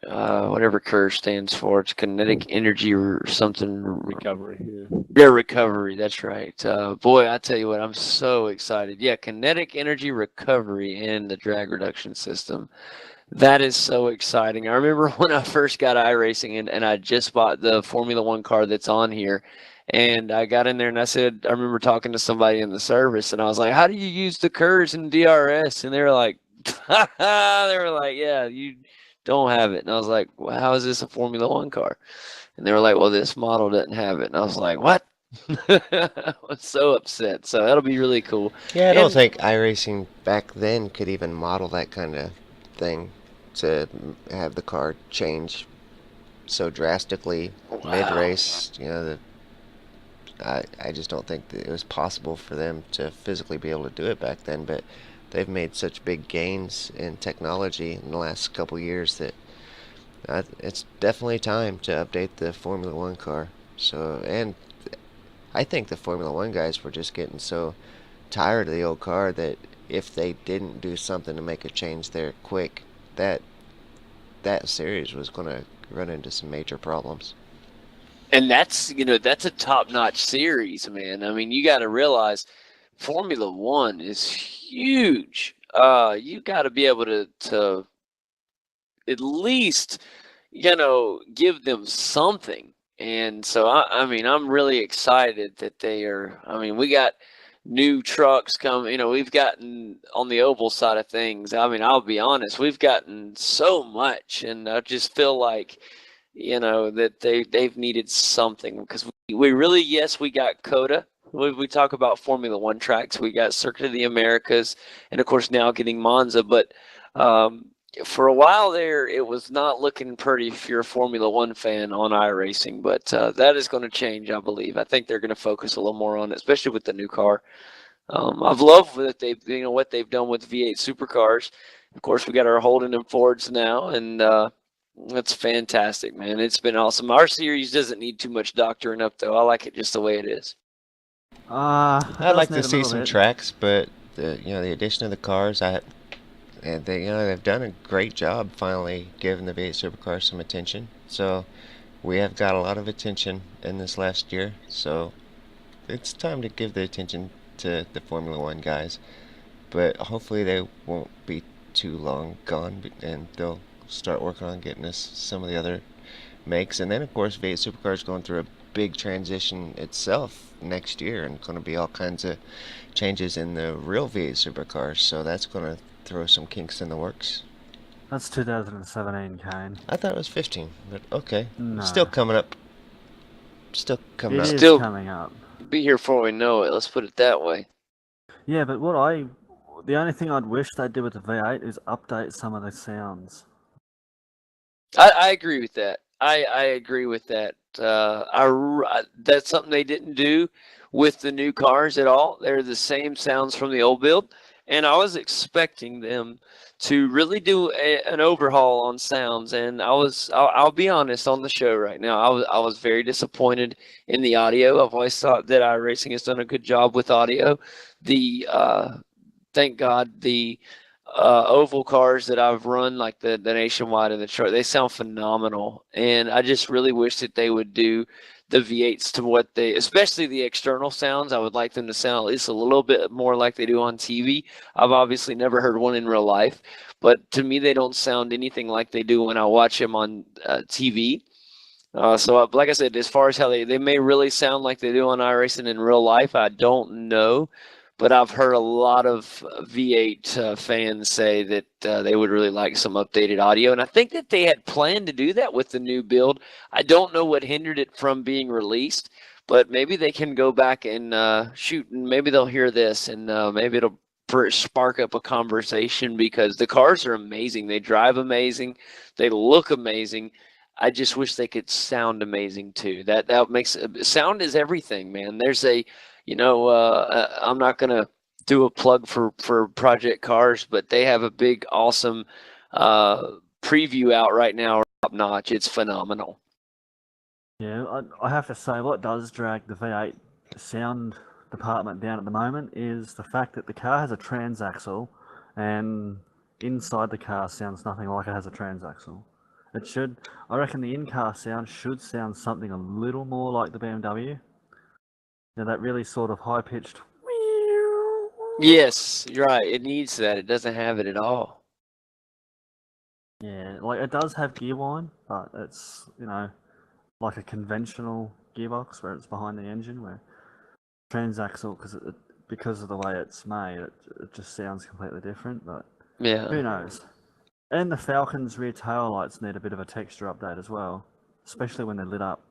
Speaker 2: whatever KERS stands for. It's kinetic energy or something.
Speaker 8: Recovery.
Speaker 2: Yeah, recovery. That's right. Boy, I tell you what, I'm so excited. Yeah, kinetic energy recovery and the drag reduction system. That is so exciting. I remember when I first got iRacing and I just bought the Formula One car that's on here. And I got in there and I remember talking to somebody in the service and I was like, how do you use the KERS and DRS? And they were like, yeah, you don't have it. And I was like, well, how is this a Formula One car? And they were like, well, this model doesn't have it. And I was like, what? I was so upset. So that'll be really cool.
Speaker 3: Yeah, I don't
Speaker 2: And
Speaker 3: think iRacing back then could even model that kind of thing to have the car change so drastically
Speaker 2: wow.
Speaker 3: mid-race. You know, I just don't think that it was possible for them to physically be able to do it back then. But they've made such big gains in technology in the last couple years that it's definitely time to update the Formula One car. So, and I think the Formula One guys were just getting so tired of the old car that if they didn't do something to make a change there quick, that that series was going to run into some major problems.
Speaker 2: And that's a top-notch series, man. I mean, you got to realize Formula One is huge. You got to be able to at least, give them something. And so I mean, I'm really excited that they are. I mean, we got new trucks coming. We've gotten on the oval side of things. I mean, I'll be honest, we've gotten so much, and I just feel like that they've needed something because we really, yes, we got Coda. We talk about Formula One tracks. We got Circuit of the Americas, and of course now getting Monza. But um, for a while there, it was not looking pretty if you're a Formula One fan on iRacing. But that is going to change, I believe. I think they're going to focus a little more on it, especially with the new car. I've loved that what they've done with V8 Supercars. Of course, we got our Holden and Fords now, and that's fantastic, man. It's been awesome. Our series doesn't need too much doctoring up, though. I like it just the way it is.
Speaker 10: It
Speaker 3: I'd
Speaker 10: does
Speaker 3: like to
Speaker 10: need a
Speaker 3: see
Speaker 10: little
Speaker 3: some
Speaker 10: bit.
Speaker 3: tracks, but the addition of the cars, and they've done a great job finally giving the V8 Supercars some attention. So we have got a lot of attention in this last year. So it's time to give the attention to the Formula One guys. But hopefully they won't be too long gone, and they'll start working on getting us some of the other makes. And then of course V8 Supercars going through a big transition itself next year, and going to be all kinds of changes in the real V8 Supercars. So that's going to throw some kinks in the works.
Speaker 10: That's 2017, Kane.
Speaker 3: I thought it was 15, but okay.
Speaker 10: No.
Speaker 3: Still coming up. Still coming
Speaker 10: It
Speaker 3: up.
Speaker 10: is
Speaker 2: Still
Speaker 10: coming up.
Speaker 2: be here before we know it. Let's put it that way.
Speaker 10: Yeah, but the only thing I'd wish they'd do with the V8 is update some of the sounds.
Speaker 2: I agree with that. I agree with that. That's something they didn't do with the new cars at all. They're the same sounds from the old build, and I was expecting them to really do an overhaul on sounds. And I'll be honest on the show right now. I was very disappointed in the audio. I've always thought that iRacing has done a good job with audio. The thank God the oval cars that I've run, like the Nationwide and the truck, they sound phenomenal. And I just really wish that they would do the V8s to what they, especially the external sounds. I would like them to sound at least a little bit more like they do on TV. I've obviously never heard one in real life, but to me, they don't sound anything like they do when I watch them on TV. Like I said, as far as how they may really sound like they do on iRacing in real life, I don't know. But I've heard a lot of V8 fans say that they would really like some updated audio. And I think that they had planned to do that with the new build. I don't know what hindered it from being released, but maybe they can go back and shoot, and maybe they'll hear this, and maybe it'll spark up a conversation because the cars are amazing. They drive amazing. They look amazing. I just wish they could sound amazing too. That makes sound is everything, man. There's I'm not gonna do a plug for Project Cars, but they have a big, awesome preview out right now. Top notch. It's phenomenal.
Speaker 10: Yeah, I have to say, what does drag the V8 sound department down at the moment is the fact that the car has a transaxle, and inside the car sounds nothing like it has a transaxle. I reckon the in-car sound should sound something a little more like the BMW. That really sort of high-pitched.
Speaker 2: Yes, you're right. It needs that. It doesn't have it at all.
Speaker 10: Yeah, like it does have gear whine, but it's like a conventional gearbox where it's behind the engine, where transaxle because of the way it's made, it just sounds completely different. But
Speaker 2: yeah,
Speaker 10: who knows? And the Falcon's rear tail lights need a bit of a texture update as well, especially when they're lit up.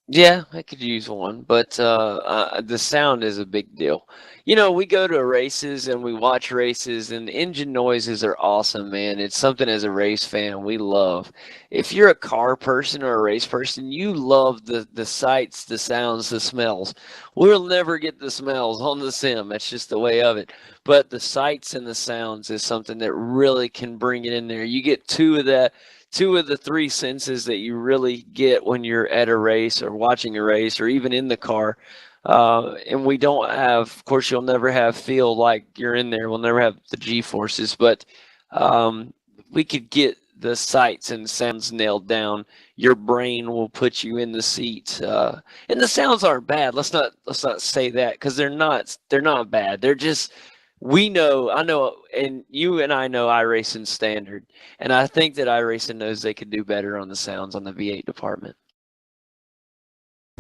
Speaker 2: Yeah, I could use one, but the sound is a big deal. You know, we go to races and we watch races, and engine noises are awesome, man. It's something as a race fan we love. If you're a car person or a race person, you love the sights, the sounds, the smells. We'll never get the smells on the sim. That's just the way of it. But the sights and the sounds is something that really can bring it in there. You get two of the three senses that you really get when you're at a race or watching a race or even in the car. And we don't have, of course, you'll never have feel like you're in there. We'll never have the G forces, but um, we could get the sights and sounds nailed down. Your brain will put you in the seat, and the sounds aren't bad. Let's not say that because they're not bad. They're just we know I know, and you and I know iRacing standard. And I think that iRacing knows they could do better on the sounds on the V8 department.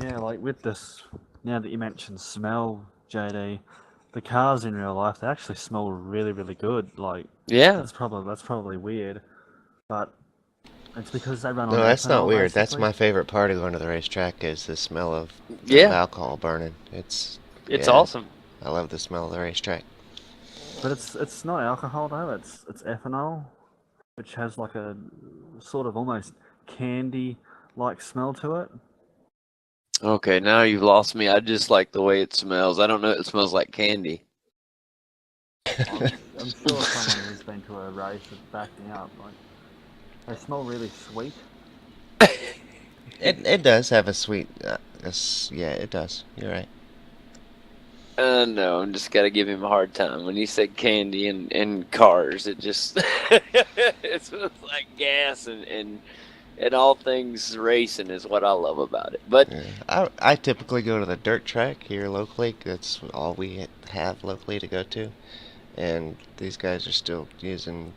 Speaker 10: Yeah, like with this, now that you mentioned smell, JD, the cars in real life they actually smell really, really good. Like
Speaker 2: Yeah.
Speaker 10: that's probably weird, but it's because they run on
Speaker 3: No, that's not
Speaker 10: ethanol
Speaker 3: weird. That's
Speaker 10: basically.
Speaker 3: my favorite part of going to the racetrack is the smell of
Speaker 2: Yeah.
Speaker 3: alcohol burning. It's
Speaker 2: It's
Speaker 3: yeah,
Speaker 2: awesome.
Speaker 3: I love the smell of the racetrack.
Speaker 10: But it's not alcohol though. It's ethanol, which has like a sort of almost candy-like smell to it.
Speaker 2: Okay, now you've lost me. I just like the way it smells. I don't know. It smells like candy.
Speaker 10: I'm sure someone who's been to a race would back me up. Like they smell really sweet.
Speaker 3: It does have a sweet. Yeah, it does. You're right.
Speaker 2: No, I'm just gotta give him a hard time. When he said candy and cars, it just it smells like gas and all things racing is what I love about it. But
Speaker 3: Yeah. I typically go to the dirt track here locally. That's all we have locally to go to, and these guys are still using,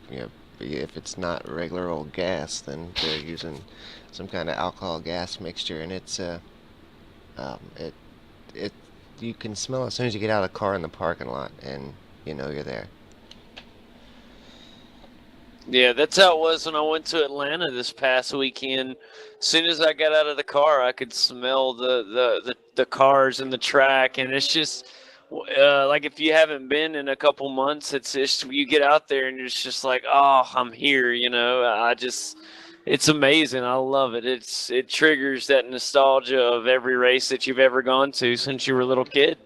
Speaker 3: you know, if it's not regular old gas, then they're using some kind of alcohol gas mixture, and it it you can smell it as soon as you get out of the car in the parking lot, and you know you're there.
Speaker 2: yeah, that's how it was when I went to Atlanta this past weekend. As soon as I got out of the car, I could smell the cars and the track, and it's just like if you haven't been in a couple months, it's just you get out there and it's just like, oh, I'm here. You know, it's amazing. I love it. It triggers that nostalgia of every race that you've ever gone to since you were a little kid.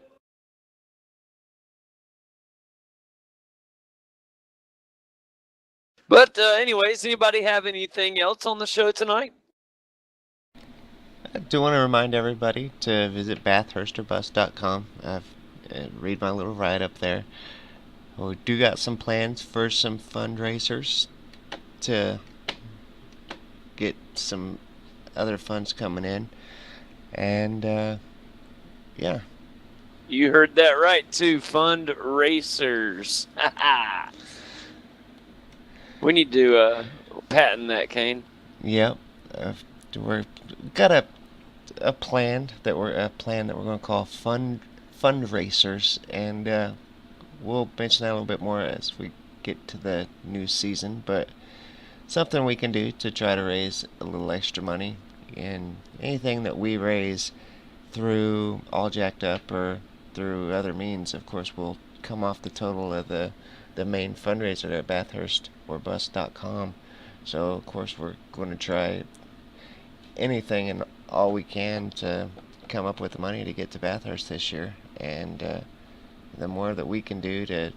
Speaker 2: But anyways, anybody have anything else on the show tonight?
Speaker 3: I do want to remind everybody to visit bathursterbus.com. Read my little write-up there. We do got some plans for some fundraisers to get some other funds coming in. And, yeah.
Speaker 2: You heard that right, too. Fundraisers. We need to patent that, Kane.
Speaker 3: Yep. We're got a plan that we're going to call fundraisers, and we'll mention that a little bit more as we get to the new season. But something we can do to try to raise a little extra money, and anything that we raise through All Jacked Up or through other means, of course, will come off the total of the main fundraiser at bathurstorbus.com. So, of course, we're going to try anything and all we can to come up with the money to get to Bathurst this year. And the more that we can do to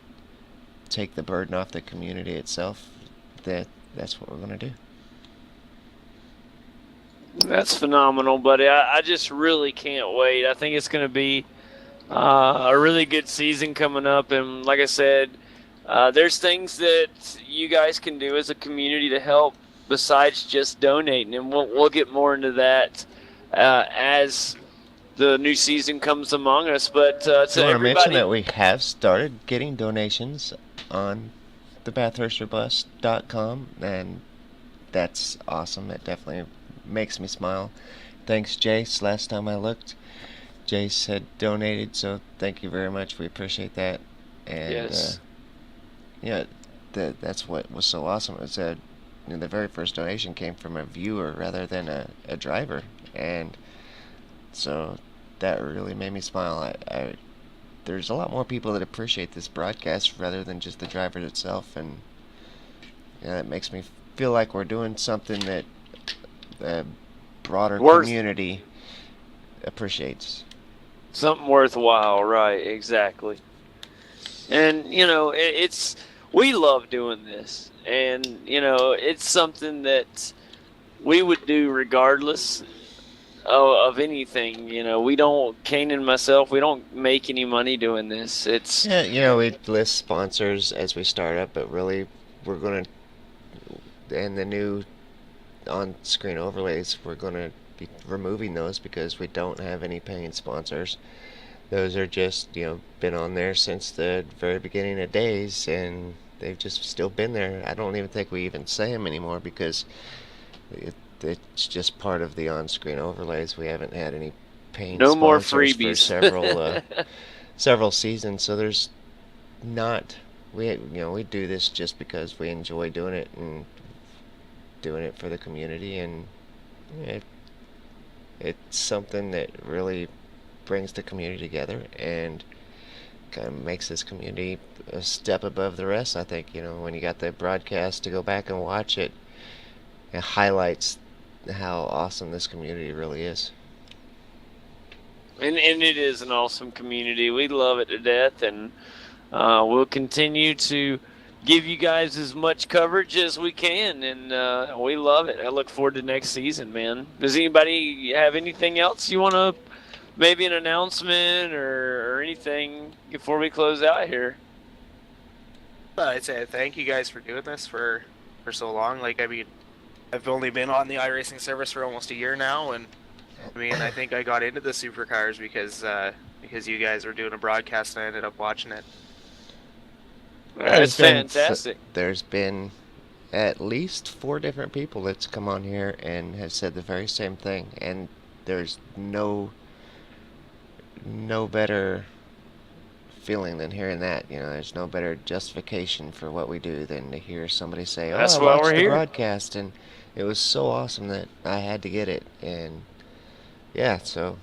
Speaker 3: take the burden off the community itself, that's what we're going to do.
Speaker 2: That's phenomenal, buddy. I just really can't wait. I think it's going to be a really good season coming up. And like I said, there's things that you guys can do as a community to help besides just donating, and we'll get more into that as the new season comes among us. But to
Speaker 3: I want to
Speaker 2: everybody,
Speaker 3: mention that we have started getting donations on the bathursterbus.com, and that's awesome. It definitely makes me smile. Thanks, Jace. Last time I looked, Jace had donated, so thank you very much. We appreciate that. And
Speaker 2: yes.
Speaker 3: Yeah, that's what was so awesome. It was the very first donation came from a viewer rather than a driver, and so that really made me smile. There's a lot more people that appreciate this broadcast rather than just the driver itself, and it makes me feel like we're doing something that the broader community appreciates.
Speaker 2: Something worthwhile, right? Exactly. And we love doing this, and it's something that we would do regardless of anything. We don't, Kane and myself, we don't make any money doing this. It's
Speaker 3: we list sponsors as we start up, but really we're going to, and the new on-screen overlays, we're going to be removing those because we don't have any paying sponsors. Those are just, been on there since the very beginning of days, and they've just still been there. I don't even think we even say them anymore because it's just part of the on-screen overlays. We haven't had any paying
Speaker 2: no more
Speaker 3: sponsors
Speaker 2: freebies
Speaker 3: for several seasons. So there's not, we do this just because we enjoy doing it and doing it for the community, and it's something that really brings the community together and kind of makes this community a step above the rest. I think when you got the broadcast to go back and watch it, it highlights how awesome this community really is.
Speaker 2: And it is an awesome community. We love it to death, and we'll continue to give you guys as much coverage as we can, and we love it. I look forward to next season, man. Does anybody have anything else you want to, maybe an announcement or anything before we close out here?
Speaker 11: I'd say thank you guys for doing this for so long. I've only been on the iRacing service for almost a year now, and I think I got into the supercars because you guys were doing a broadcast and I ended up watching it.
Speaker 2: That's fantastic.
Speaker 3: There's been at least 4 different people that's come on here and have said the very same thing, and there's no better feeling than hearing that. There's no better justification for what we do than to hear somebody say, "Oh,
Speaker 2: that's
Speaker 3: I
Speaker 2: why
Speaker 3: watched
Speaker 2: we're
Speaker 3: the
Speaker 2: here."
Speaker 3: Broadcast, and it was so awesome that I had to get it." And yeah, so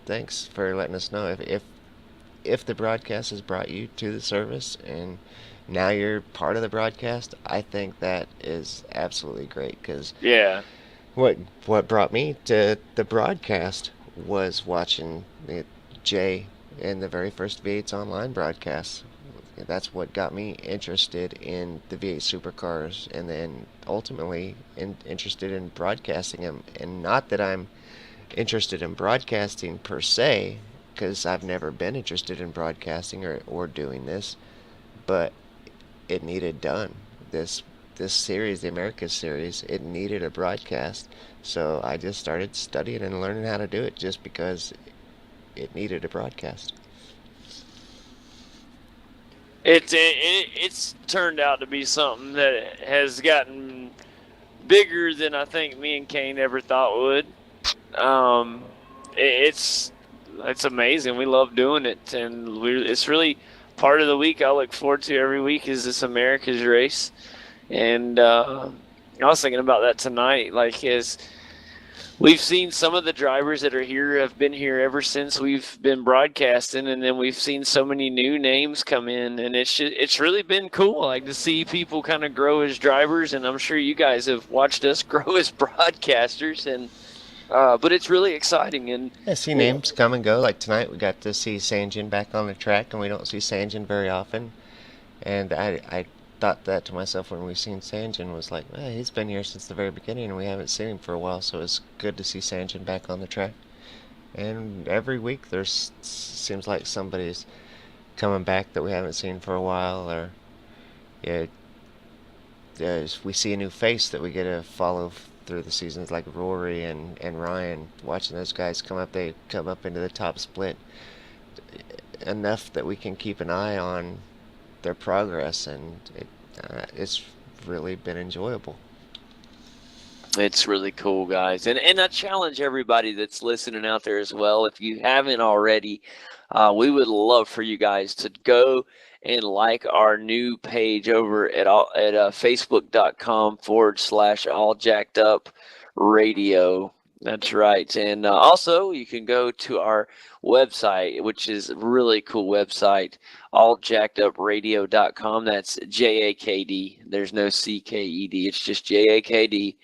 Speaker 3: thanks for letting us know. If the broadcast has brought you to the service and now you're part of the broadcast, I think that is absolutely great, because what brought me to the broadcast was watching Jay in the very first V8's online broadcast. That's what got me interested in the V8 Supercars, and then ultimately interested in broadcasting them. And not that I'm interested in broadcasting per se, because I've never been interested in broadcasting or doing this, but it needed done. This series, the Americas series, it needed a broadcast, so I just started studying and learning how to do it just because it needed a broadcast.
Speaker 2: It's turned out to be something that has gotten bigger than I think me and Kane ever thought would. It's amazing. We love doing it, and it's really part of the week I look forward to every week is this America's race. And I was thinking about that tonight, as we've seen some of the drivers that are here have been here ever since we've been broadcasting, and then we've seen so many new names come in, and it's really been cool, to see people kind of grow as drivers, and I'm sure you guys have watched us grow as broadcasters, and but it's really exciting. And
Speaker 3: see names come and go. Like tonight, we got to see Sanjin back on the track, and we don't see Sanjin very often. And I thought that to myself when we seen Sanjin, was like, he's been here since the very beginning, and we haven't seen him for a while. So it's good to see Sanjin back on the track. And every week, seems like somebody's coming back that we haven't seen for a while, or we see a new face that we get to follow through the seasons, like Rory and Ryan. Watching those guys come up, they come up into the top split enough that we can keep an eye on their progress, and it's really been enjoyable.
Speaker 2: It's really cool, guys, and I challenge everybody that's listening out there as well. If you haven't already, we would love for you guys to go and like our new page over at facebook.com/alljackedupradio. That's right. And also, you can go to our website, which is a really cool website, alljackedupradio.com. That's JAKD. There's no CKED. It's just JAKD.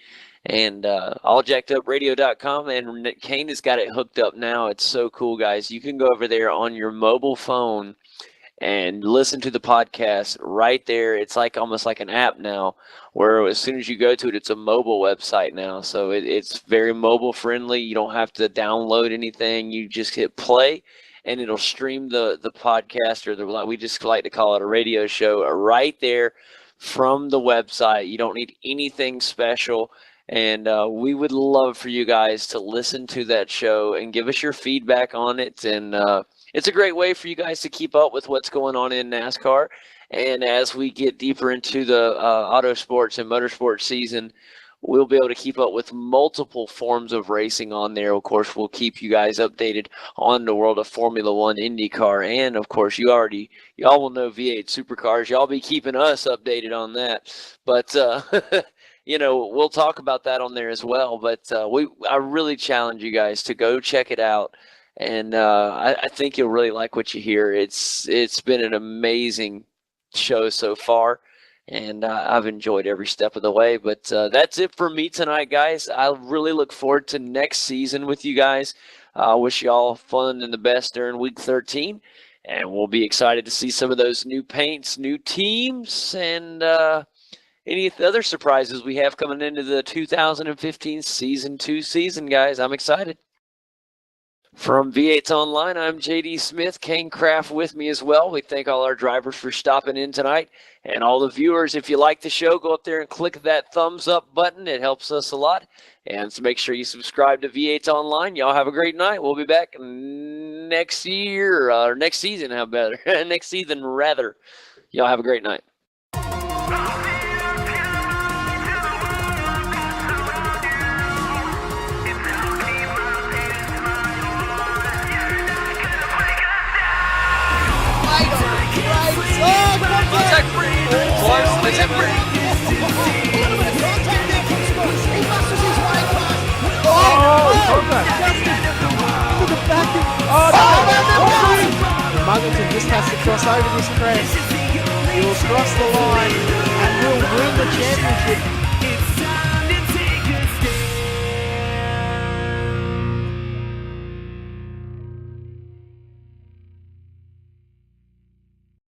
Speaker 2: And alljackedupradio.com. And Kane has got it hooked up now. It's so cool, guys. You can go over there on your mobile phone and listen to the podcast right there. It's like almost like an app now, where as soon as you go to it, it's a mobile website now. So it's very mobile friendly. You don't have to download anything. You just hit play, and it'll stream the podcast, or we just like to call it a radio show, right there from the website. You don't need anything special. And we would love for you guys to listen to that show and give us your feedback on it. And it's a great way for you guys to keep up with what's going on in NASCAR. And as we get deeper into the auto sports and motorsports season, we'll be able to keep up with multiple forms of racing on there. Of course, we'll keep you guys updated on the world of Formula One, IndyCar, and of course, y'all will know V8 Supercars. Y'all be keeping us updated on that. But we'll talk about that on there as well. But I really challenge you guys to go check it out. And I think you'll really like what you hear. It's been an amazing show so far, and I've enjoyed every step of the way. But that's it for me tonight, guys. I really look forward to next season with you guys. I wish you all fun and the best during week 13, and we'll be excited to see some of those new paints, new teams, and any other surprises we have coming into the 2015 Season 2 season, guys. I'm excited. From V8's Online, I'm JD Smith, Kane Craft with me as well. We thank all our drivers for stopping in tonight. And all the viewers, if you like the show, go up there and click that thumbs up button. It helps us a lot. And so make sure you subscribe to V8's Online. Y'all have a great night. We'll be back next year, or next season, how better. Next season, rather. Y'all have a great night. Contact free. Close. Contact free.
Speaker 1: Muggleton just has to cross over this crest. He will cross the line and will win the championship.